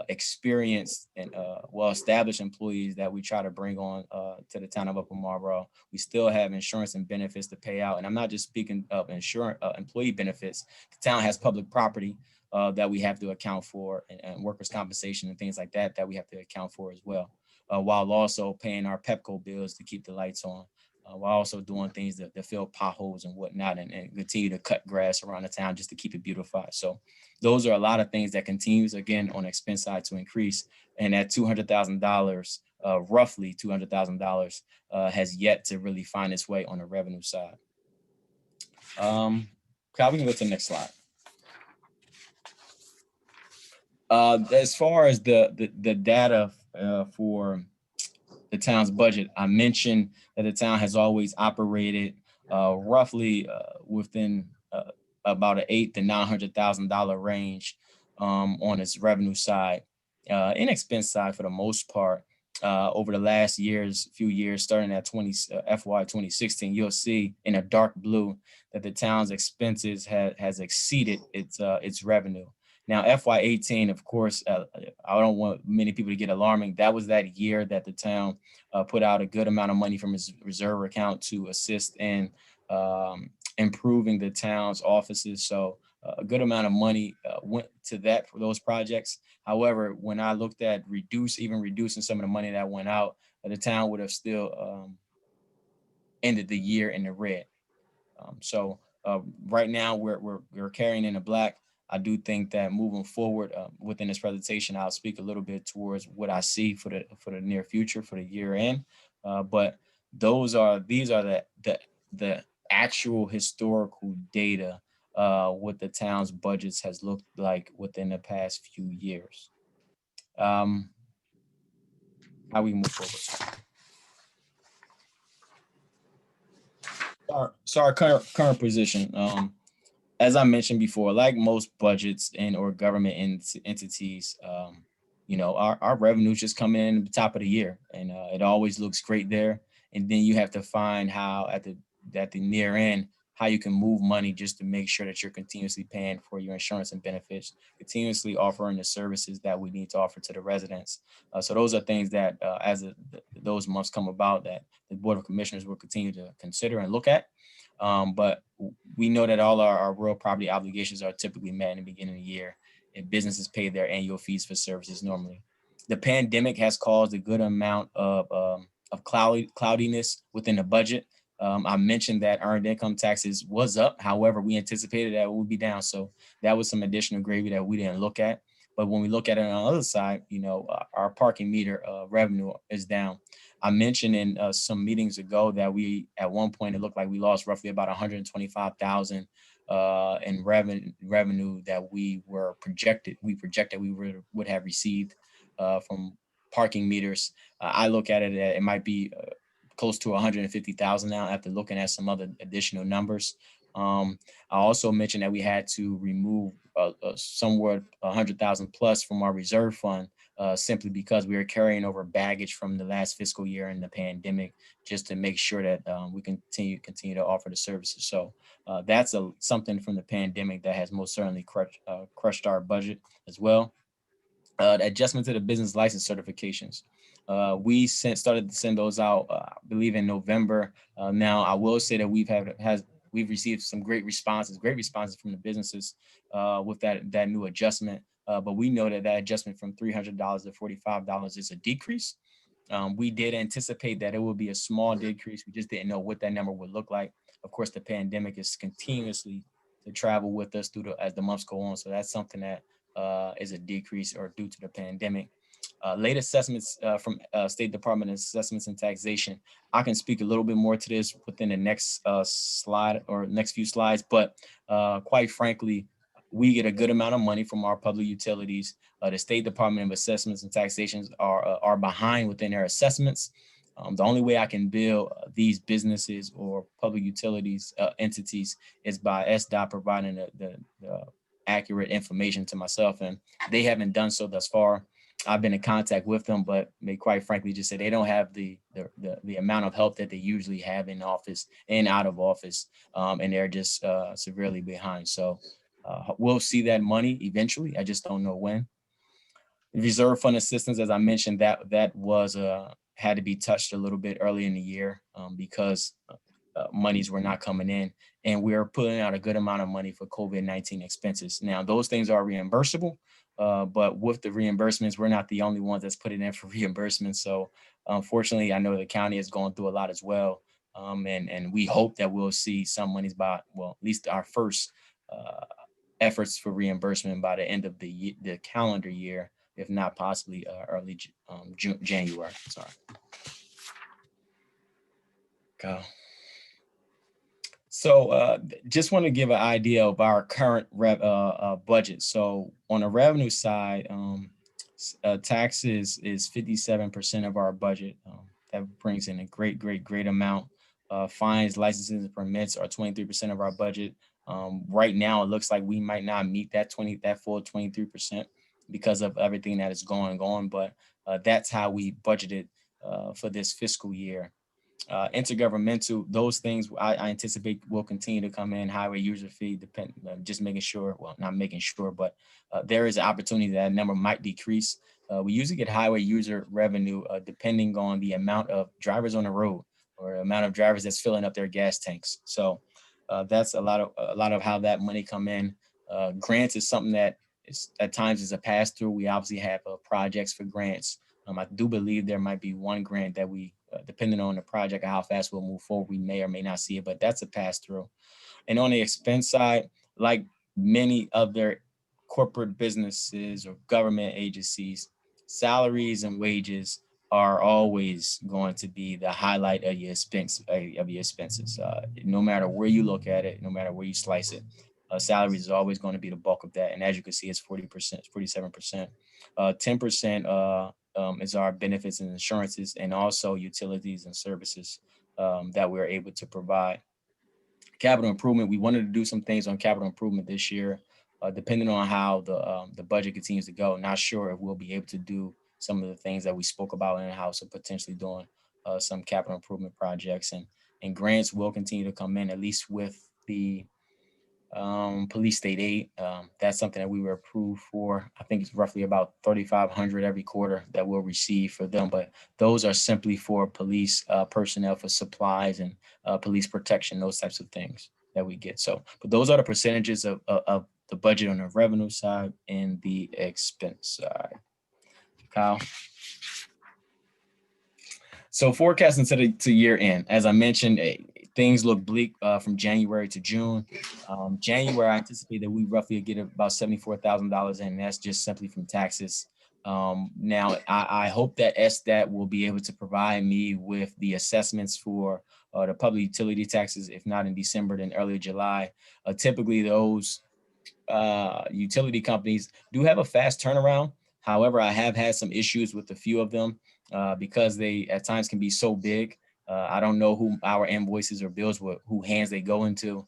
Speaker 9: experienced and well-established employees that we try to bring on to the town of Upper Marlboro. We still have insurance and benefits to pay out. And I'm not just speaking of insurance, employee benefits. The town has public property that we have to account for, and workers' compensation and things like that we have to account for as well, while also paying our Pepco bills to keep the lights on. while also doing things that fill potholes and whatnot, and continue to cut grass around the town just to keep it beautified. So those are a lot of things that continues, again, on the expense side to increase. And that $200,000, roughly $200,000, has yet to really find its way on the revenue side. Kyle, we can go to the next slide. As far as the data for the town's budget, I mentioned that the town has always operated roughly within about an $800,000 to $900,000 range on its revenue side. In expense side, for the most part, over the last few years, starting at FY 2016, you'll see in a dark blue that the town's expenses has exceeded its revenue. Now, FY 18, of course, I don't want many people to get alarming. That was that year that the town put out a good amount of money from its reserve account to assist in improving the town's offices. So a good amount of money went to that for those projects. However, when I looked at reducing some of the money that went out, the town would have still ended the year in the red. So right now we're carrying in the black. I do think that moving forward within this presentation, I'll speak a little bit towards what I see for the near future, for the year end. But these are the actual historical data what the town's budgets has looked like within the past few years. How we move forward. So our current position, as I mentioned before, like most budgets and or government entities, our revenues just come in at the top of the year, and it always looks great there. And then you have to find how at the near end, how you can move money just to make sure that you're continuously paying for your insurance and benefits, continuously offering the services that we need to offer to the residents. So those are things that as those months come about, that the Board of Commissioners will continue to consider and look at. But we know that all our real property obligations are typically met in the beginning of the year, and businesses pay their annual fees for services normally. The pandemic has caused a good amount of cloudiness within the budget. I mentioned that earned income taxes was up. However, we anticipated that it would be down. So that was some additional gravy that we didn't look at. But when we look at it on the other side, our parking meter revenue is down. I mentioned in some meetings ago that we, at one point, it looked like we lost roughly about 125,000 in revenue that we projected we would have received from parking meters. I look at it, it might be close to 150,000 now after looking at some other additional numbers. I also mentioned that we had to remove somewhat 100,000 plus from our reserve fund, simply because we are carrying over baggage from the last fiscal year and the pandemic, just to make sure that we continue to offer the services. So that's something from the pandemic that has most certainly crushed our budget as well. The adjustment to the business license certifications. We started to send those out, I believe, in November. Now, I will say that we've received some great responses from the businesses with that new adjustment. But we know that adjustment from $300 to $45 is a decrease. We did anticipate that it would be a small decrease. We just didn't know what that number would look like. Of course, the pandemic is continuously to travel with us as the months go on. So that's something that is a decrease or due to the pandemic. Late assessments from State Department of Assessments and Taxation. I can speak a little bit more to this within the next slide or next few slides, but quite frankly, we get a good amount of money from our public utilities. The State Department of Assessments and Taxations are behind within their assessments. The only way I can bill these businesses or public utilities entities is by SDOT providing the accurate information to myself, and they haven't done so thus far. I've been in contact with them, but they quite frankly just say they don't have the amount of help that they usually have in office and out of office, and they're just severely behind. So we'll see that money eventually. I just don't know when. Reserve fund assistance, as I mentioned, that was had to be touched a little bit early in the year because monies were not coming in, and we're putting out a good amount of money for COVID-19 expenses. Now, those things are reimbursable, but with the reimbursements, we're not the only ones that's putting in for reimbursements. So unfortunately, I know the county is going through a lot as well. And we hope that we'll see some monies by, well, at least our first efforts for reimbursement by the end of the calendar year, if not possibly early January. Sorry. Go. So just want to give an idea of our current budget. So on the revenue side, taxes is 57% of our budget. That brings in a great amount. Fines, licenses, and permits are 23% of our budget. Right now, it looks like we might not meet that full 23% because of everything that is going on, but that's how we budgeted for this fiscal year. Intergovernmental, those things I anticipate will continue to come in. Highway user fee, just making sure, well, not making sure, but there is an opportunity that number might decrease. We usually get highway user revenue depending on the amount of drivers on the road or amount of drivers that's filling up their gas tanks. So that's a lot of how that money come in. Grants is something that is at times is a pass through. We obviously have projects for grants. I do believe there might be one grant that we, depending on the project and how fast we'll move forward, we may or may not see it, but that's a pass through. And on the expense side, like many other corporate businesses or government agencies, salaries and wages are always going to be the highlight of your expenses. No matter where you look at it, no matter where you slice it, salaries is always going to be the bulk of that. And as you can see, it's 40%, 47%. 10% is our benefits and insurances, and also utilities and services that we're able to provide. Capital improvement, we wanted to do some things on capital improvement this year, depending on how the budget continues to go. Not sure if we'll be able to do some of the things that we spoke about in the house, or potentially doing some capital improvement projects, and grants will continue to come in, at least with the police state aid. That's something that we were approved for. I think it's roughly about 3,500 every quarter that we'll receive for them, but those are simply for police personnel, for supplies and police protection, those types of things that we get. So, but those are the percentages of the budget on the revenue side and the expense side. Kyle. So forecasting to year end, as I mentioned, things look bleak from January to June. January, I anticipate that we roughly get about $74,000, and that's just simply from taxes. Now, I hope that SDAT will be able to provide me with the assessments for the public utility taxes, if not in December, then early July. Typically, those utility companies do have a fast turnaround. However, I have had some issues with a few of them because they at times can be so big. I don't know who our invoices or bills, who hands they go into.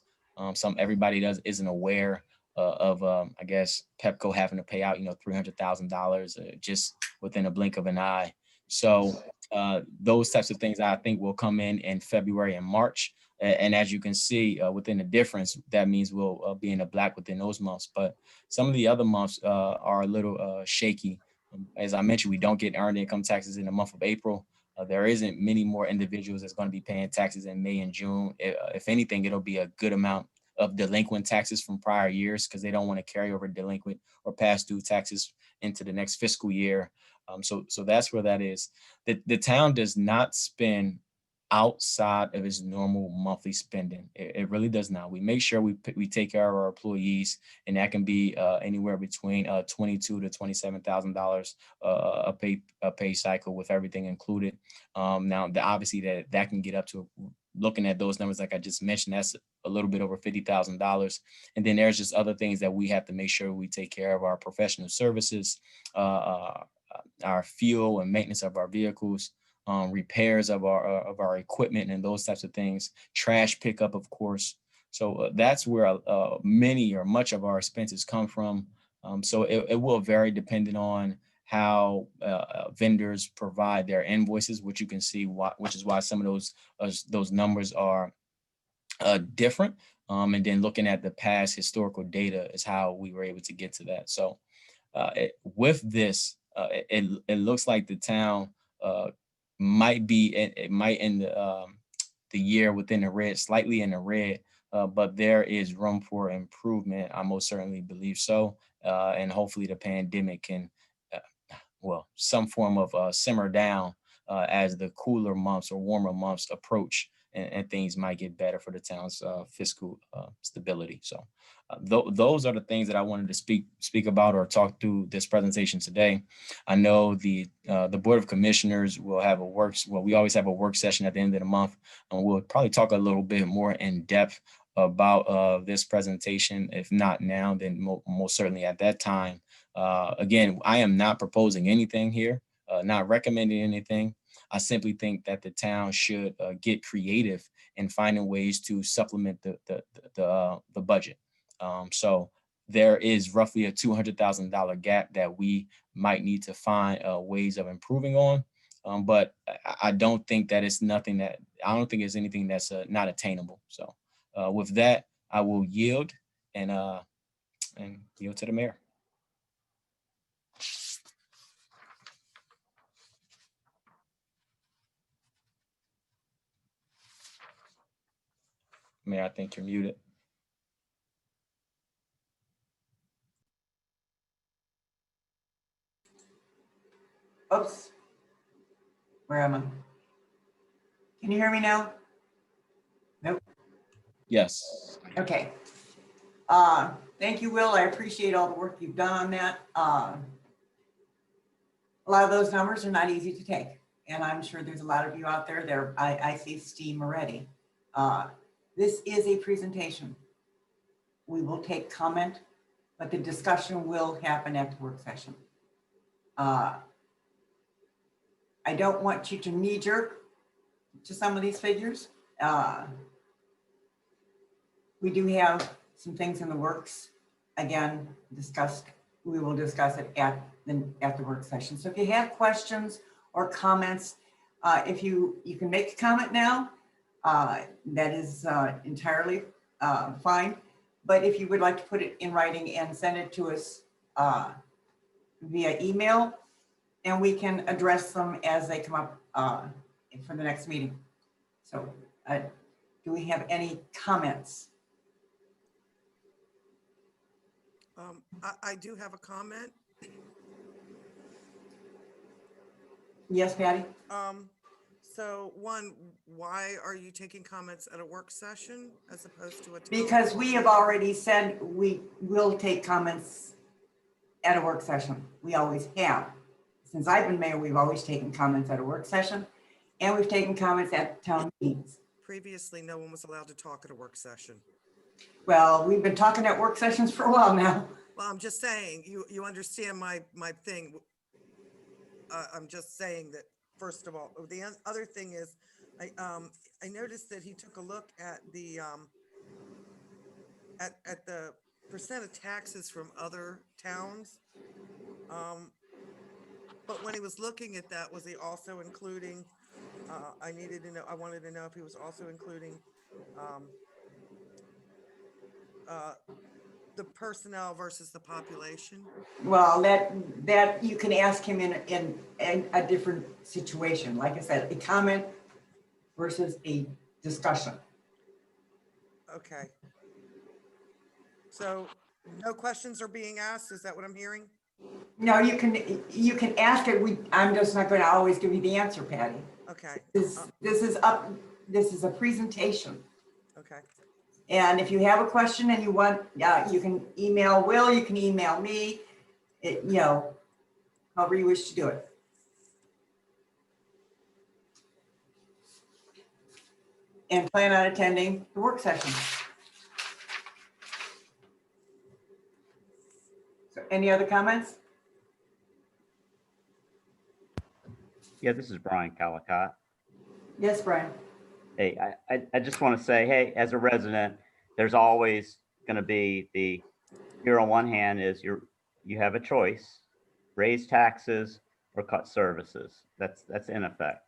Speaker 9: Everybody isn't aware of I guess Pepco having to pay out $300,000 just within a blink of an eye. So those types of things I think will come in February and March. And as you can see within the difference, that means we'll be in the black within those months. But some of the other months are a little shaky. As I mentioned, we don't get earned income taxes in the month of April. There isn't many more individuals that's going to be paying taxes in May and June. If anything, it'll be a good amount of delinquent taxes from prior years because they don't want to carry over delinquent or past due taxes into the next fiscal year. So that's where that is. The town does not spend outside of its normal monthly spending. It really does not. We make sure we take care of our employees, and that can be anywhere between $22,000 to $27,000 a pay cycle with everything included. Now, obviously that can get up to, looking at those numbers like I just mentioned, that's a little bit over $50,000. And then there's just other things that we have to make sure we take care of: our professional services, our fuel and maintenance of our vehicles, repairs of our equipment and those types of things, trash pickup, of course. So that's where many or much of our expenses come from. So it will vary depending on how vendors provide their invoices, which you can see, which is why some of those numbers are different. And then looking at the past historical data is how we were able to get to that. So with this, it looks like the town might end the year within the red, slightly in the red, but there is room for improvement. I most certainly believe so, and hopefully the pandemic can, some form of simmer down as the cooler months or warmer months approach, and things might get better for the town's fiscal stability. So those are the things that I wanted to speak about or talk through this presentation today. I know the Board of Commissioners will have we always have a work session at the end of the month, and we'll probably talk a little bit more in depth about this presentation. If not now, then most certainly at that time. Again, I am not proposing anything here, not recommending anything. I simply think that the town should get creative in finding ways to supplement the budget. So there is roughly a $200,000 gap that we might need to find ways of improving on. But I don't think that it's anything that's not attainable. So with that, I will yield and yield to the mayor. Mayor, I think you're muted.
Speaker 1: Oops. Where am I? Can you hear me now? Nope.
Speaker 9: Yes.
Speaker 1: Okay. Thank you, Will. I appreciate all the work you've done on that. A lot of those numbers are not easy to take. And I'm sure there's a lot of you out there that I see steam already. This is a presentation. We will take comment, but the discussion will happen at the work session. I don't want you to knee jerk to some of these figures. We do have some things in the works. Again, we will discuss it at the work session. So if you have questions or comments, if you can make a comment now, that is entirely fine. But if you would like to put it in writing and send it to us via email, and we can address them as they come up for the next meeting. So do we have any comments?
Speaker 11: I do have a comment.
Speaker 1: Yes, Patty?
Speaker 11: So one, why are you taking comments at a work session as opposed to a town?
Speaker 1: Because we have already said we will take comments at a work session. We always have. Since I've been mayor, we've always taken comments at a work session, and we've taken comments at town meetings.
Speaker 11: Previously, no one was allowed to talk at a work session.
Speaker 1: Well, we've been talking at work sessions for a while now.
Speaker 11: Well, I'm just saying, you understand my thing. I'm just saying that, first of all, the other thing is, I noticed that he took a look at the percent of taxes from other towns. But when he was looking at that, was he also including, I wanted to know if he was also including the personnel versus the population?
Speaker 1: Well, that you can ask him in a different situation. Like I said, a comment versus a discussion.
Speaker 11: Okay. So no questions are being asked. Is that what I'm hearing?
Speaker 1: No, you can ask it. I'm just not going to always give you the answer, Patty.
Speaker 11: Okay.
Speaker 1: This is a presentation.
Speaker 11: Okay.
Speaker 1: And if you have a question and you want, you can email Will, you can email me, however you wish to do it. And plan on attending the work session. So any other comments?
Speaker 13: Yeah, this is Brian Calicott.
Speaker 1: Yes, Brian.
Speaker 13: Hey, I just want to say, hey, as a resident, there's always going to be here on one hand is you have a choice, raise taxes or cut services. That's in effect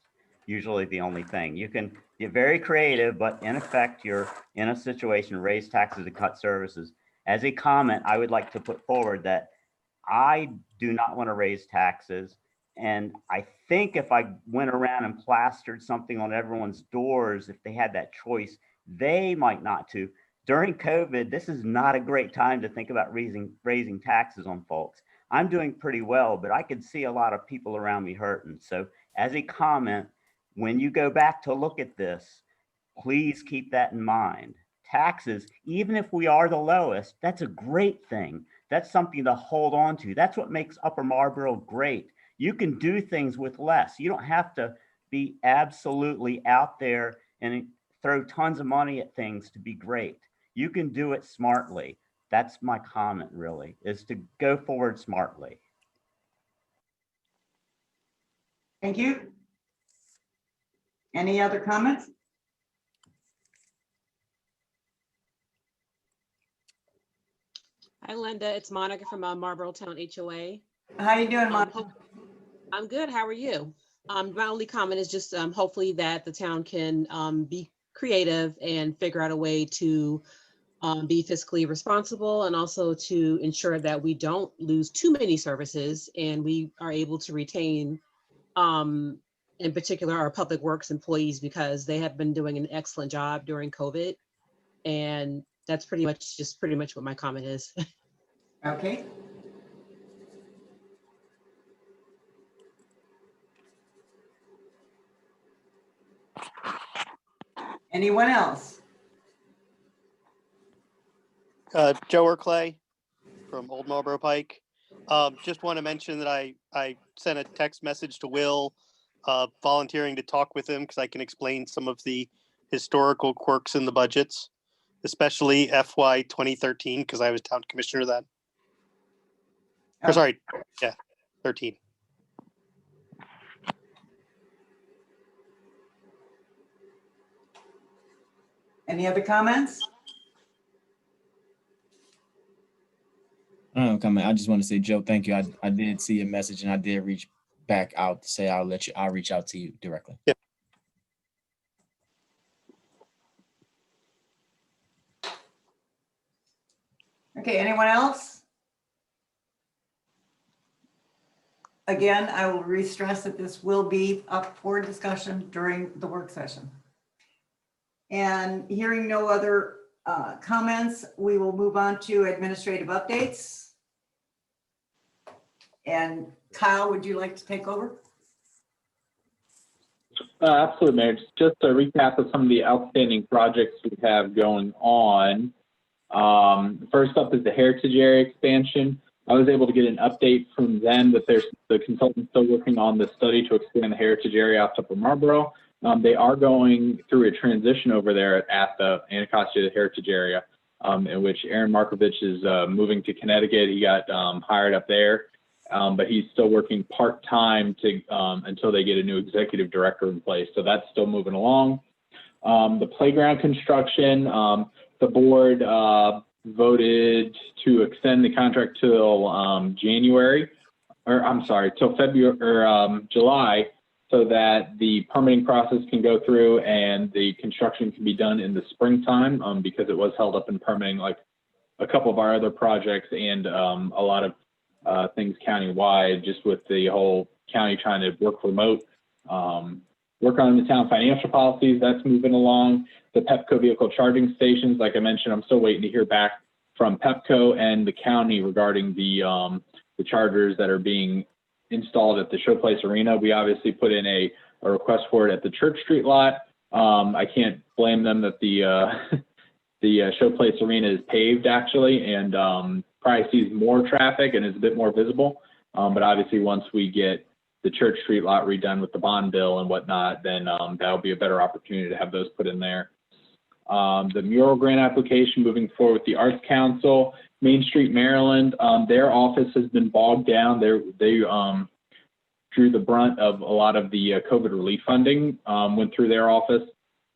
Speaker 13: usually the only thing. You can get very creative, but in effect, you're in a situation, raise taxes and cut services. As a comment, I would like to put forward that I do not want to raise taxes. And I think if I went around and plastered something on everyone's doors, if they had that choice, they might not to. During COVID, this is not a great time to think about raising taxes on folks. I'm doing pretty well, but I could see a lot of people around me hurting. So as a comment, when you go back to look at this, Please keep that in mind. Taxes, even if we are the lowest, that's a great thing. That's something to hold on to. That's what makes Upper Marlboro great. You can do things with less. You don't have to be absolutely out there and throw tons of money at things to be great. You can do it smartly. That's my comment, really, is to go forward smartly.
Speaker 1: Thank you. Any other comments?
Speaker 14: Hi, Linda. It's Monica from Marlboro Town HOA.
Speaker 1: How you doing, Monica?
Speaker 14: I'm good. How are you? My only comment is just hopefully that the town can be creative and figure out a way to be fiscally responsible, and also to ensure that we don't lose too many services and we are able to retain, in particular, our public works employees, because they have been doing an excellent job during COVID. And that's pretty much what my comment is.
Speaker 1: Okay. Anyone else?
Speaker 12: Joe or Clay from Old Marlboro Pike. Just want to mention that I sent a text message to Will volunteering to talk with him because I can explain some of the historical quirks in the budgets, especially FY 2013, because I was town commissioner then. Or sorry, yeah, 13.
Speaker 1: Any other comments?
Speaker 9: I don't know, comment. I just want to say, Joe, thank you. I did see a message and I did reach back out to say I'll reach out to you directly.
Speaker 12: Yep.
Speaker 1: Okay, anyone else? Again, I will re-stress that this will be up for discussion during the work session. And hearing no other comments, we will move on to administrative updates. And Kyle, would you like to take over?
Speaker 5: Absolutely, Mayor. Just a recap of some of the outstanding projects we have going on. First up is the Heritage Area expansion. I was able to get an update from them that the consultant's still working on the study to expand the Heritage Area out to Upper Marlboro. They are going through a transition over there at the Anacostia Heritage Area, in which Aaron Markovich is moving to Connecticut. He got hired up there, but he's still working part-time to until they get a new executive director in place. So that's still moving along. The playground construction, the board voted to extend the contract till January, or I'm sorry, till February or July, so that the permitting process can go through and the construction can be done in the springtime, because it was held up in permitting like a couple of our other projects and a lot of things countywide, just with the whole county trying to work remote. Work on the town financial policies, that's moving along. The Pepco vehicle charging stations, like I mentioned, I'm still waiting to hear back from Pepco and the county regarding the chargers that are being installed at the Showplace Arena. We obviously put in a request for it at the Church Street lot. I can't blame them that the Showplace Arena is paved actually, and probably sees more traffic and is a bit more visible. But obviously once we get the Church Street lot redone with the bond bill and whatnot, then that'll be a better opportunity to have those put in there. The mural grant application moving forward with the Arts Council, Main Street, Maryland, their office has been bogged down. They drew the brunt of a lot of the COVID relief funding, went through their office.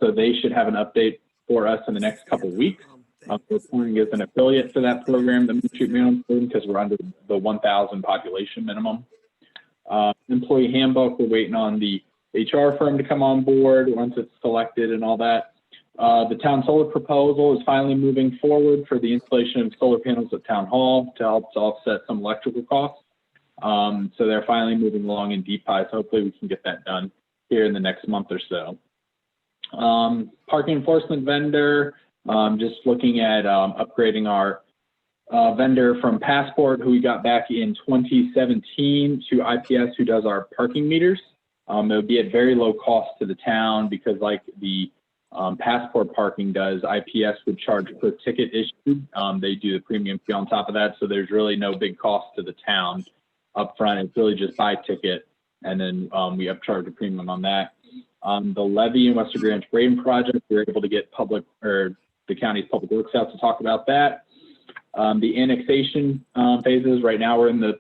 Speaker 5: So they should have an update for us in the next couple of weeks. We're appointing as an affiliate for that program, the Main Street, Maryland program, because we're under the 1,000 population minimum. Employee handbook, we're waiting on the HR firm to come on board once it's selected and all that. The town solar proposal is finally moving forward for the installation of solar panels at Town Hall to help to offset some electrical costs. So they're finally moving along in DPI, so hopefully we can get that done here in the next month or so. Parking enforcement vendor, just looking at upgrading our vendor from Passport, who we got back in 2017, to IPS, who does our parking meters. It would be at very low cost to the town because, like the Passport parking does. IPS would charge per ticket issued. They do the premium fee on top of that, so there's really no big cost to the town up front. It's really just buy ticket, and then we upcharge a premium on that. The levy in Western Branch grading project, we were able to get the county's public works out to talk about that. The annexation phases, right now we're in the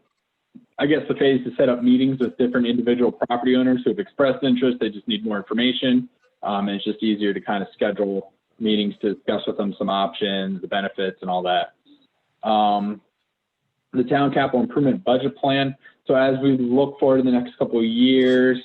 Speaker 5: phase to set up meetings with different individual property owners who have expressed interest. They just need more information. And it's just easier to kind of schedule meetings to discuss with them some options, the benefits, and all that. The town capital improvement budget plan. So as we look forward to the next couple of years,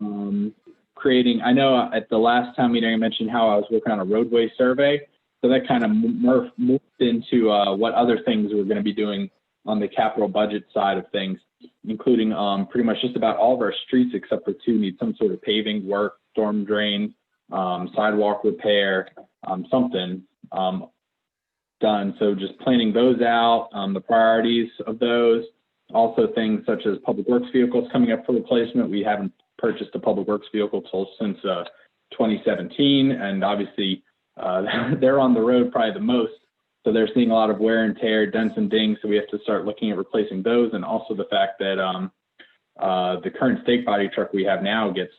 Speaker 5: I know at the last town meeting I mentioned how I was working on a roadway survey. So that kind of morphed into what other things we're going to be doing on the capital budget side of things, including pretty much just about all of our streets except for two need some sort of paving work, storm drain, sidewalk repair, something done. So just planning those out, the priorities of those. Also things such as public works vehicles coming up for replacement. We haven't purchased a public works vehicle since 2017, and obviously they're on the road probably the most. So they're seeing a lot of wear and tear, dents and dings. So we have to start looking at replacing those. And also the fact that the current stake body truck we have now gets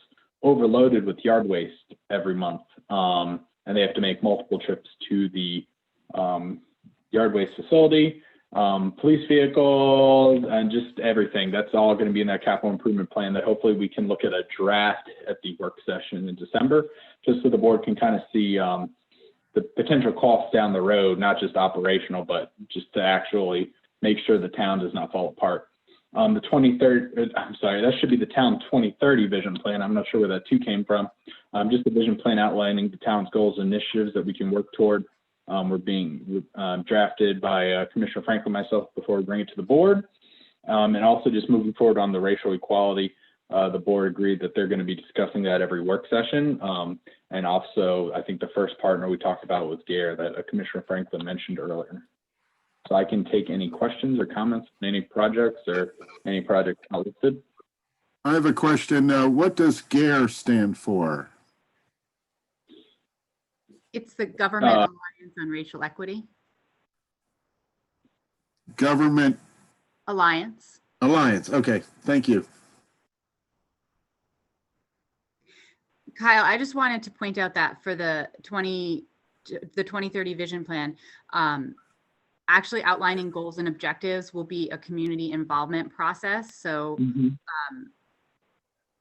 Speaker 5: overloaded with yard waste every month. And they have to make multiple trips to the yard waste facility, police vehicles, and just everything. That's all going to be in that capital improvement plan that hopefully we can look at a draft at the work session in December, just so the board can kind of see the potential costs down the road, not just operational, but just to actually make sure the town does not fall apart. The 2030, I'm sorry, that should be the town 2030 vision plan. I'm not sure where that 2 came from. Just the vision plan outlining the town's goals and initiatives that we can work toward. We're being drafted by Commissioner Franklin and myself before we bring it to the board. And also just moving forward on the racial equality, the board agreed that they're going to be discussing that every work session. And also, I think the first partner we talked about was GARE that Commissioner Franklin mentioned earlier. So I can take any questions or comments on any projects or any project not listed.
Speaker 10: I have a question. What does GARE stand for?
Speaker 2: It's the Government Alliance on Racial Equity.
Speaker 10: Government
Speaker 2: Alliance.
Speaker 10: Okay, thank you.
Speaker 2: Kyle, I just wanted to point out that for the 2030 vision plan, actually outlining goals and objectives will be a community involvement process. So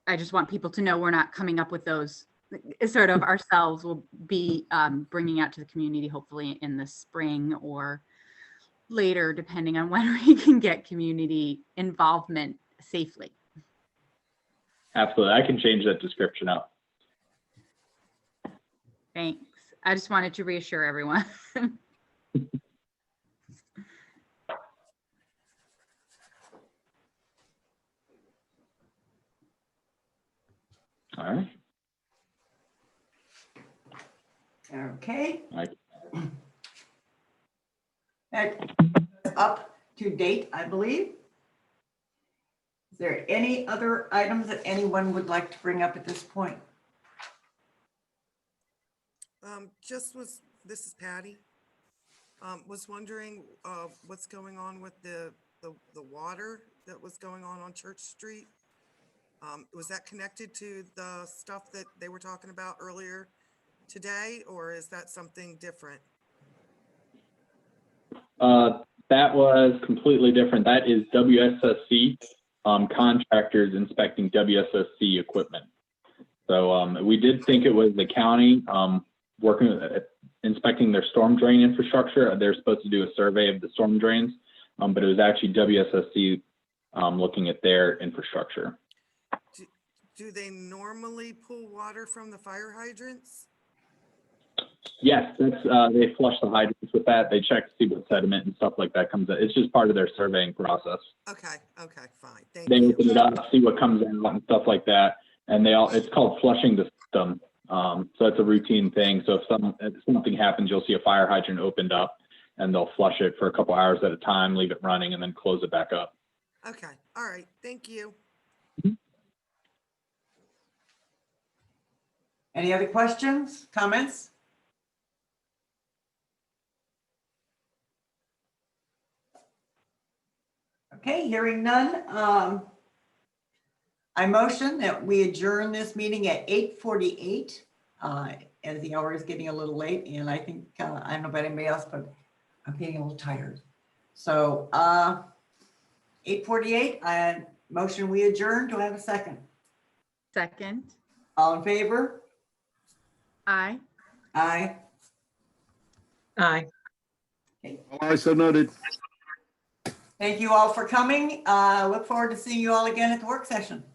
Speaker 2: I just want people to know we're not coming up with those sort of ourselves. We'll be bringing out to the community hopefully in the spring or later, depending on when we can get community involvement safely.
Speaker 5: Absolutely. I can change that description up.
Speaker 2: Thanks. I just wanted to reassure everyone.
Speaker 5: All right.
Speaker 1: Okay.
Speaker 5: Right.
Speaker 1: That's up to date, I believe. Is there any other items that anyone would like to bring up at this point?
Speaker 11: This is Patty. Was wondering what's going on with the water that was going on Church Street. Was that connected to the stuff that they were talking about earlier today, or is that something different?
Speaker 5: That was completely different. That is WSSC contractors inspecting WSSC equipment. So we did think it was the county working inspecting their storm drain infrastructure. They're supposed to do a survey of the storm drains, but it was actually WSSC looking at their infrastructure.
Speaker 11: Do they normally pull water from the fire hydrants?
Speaker 5: Yes, that's, they flush the hydrants with that. They check to see what sediment and stuff like that comes out. It's just part of their surveying process.
Speaker 11: Okay, fine. Thank
Speaker 5: They
Speaker 11: you.
Speaker 5: open it up, see what comes out and stuff like that. And it's called flushing the system. So it's a routine thing. So if something happens, you'll see a fire hydrant opened up and they'll flush it for a couple hours at a time, leave it running, and then close it back up.
Speaker 11: Okay, all right. Thank you.
Speaker 1: Any other questions, comments? Okay, hearing none. I motion that we adjourn this meeting at 8:48, as the hour is getting a little late, and I think, I don't know about anybody else, but I'm getting a little tired. So 8:48, motion we adjourn. Do I have a second?
Speaker 2: Second.
Speaker 1: All in favor?
Speaker 2: Aye.
Speaker 1: Aye.
Speaker 7: Aye.
Speaker 10: I so noted.
Speaker 1: Thank you all for coming. Look forward to seeing you all again at the work session.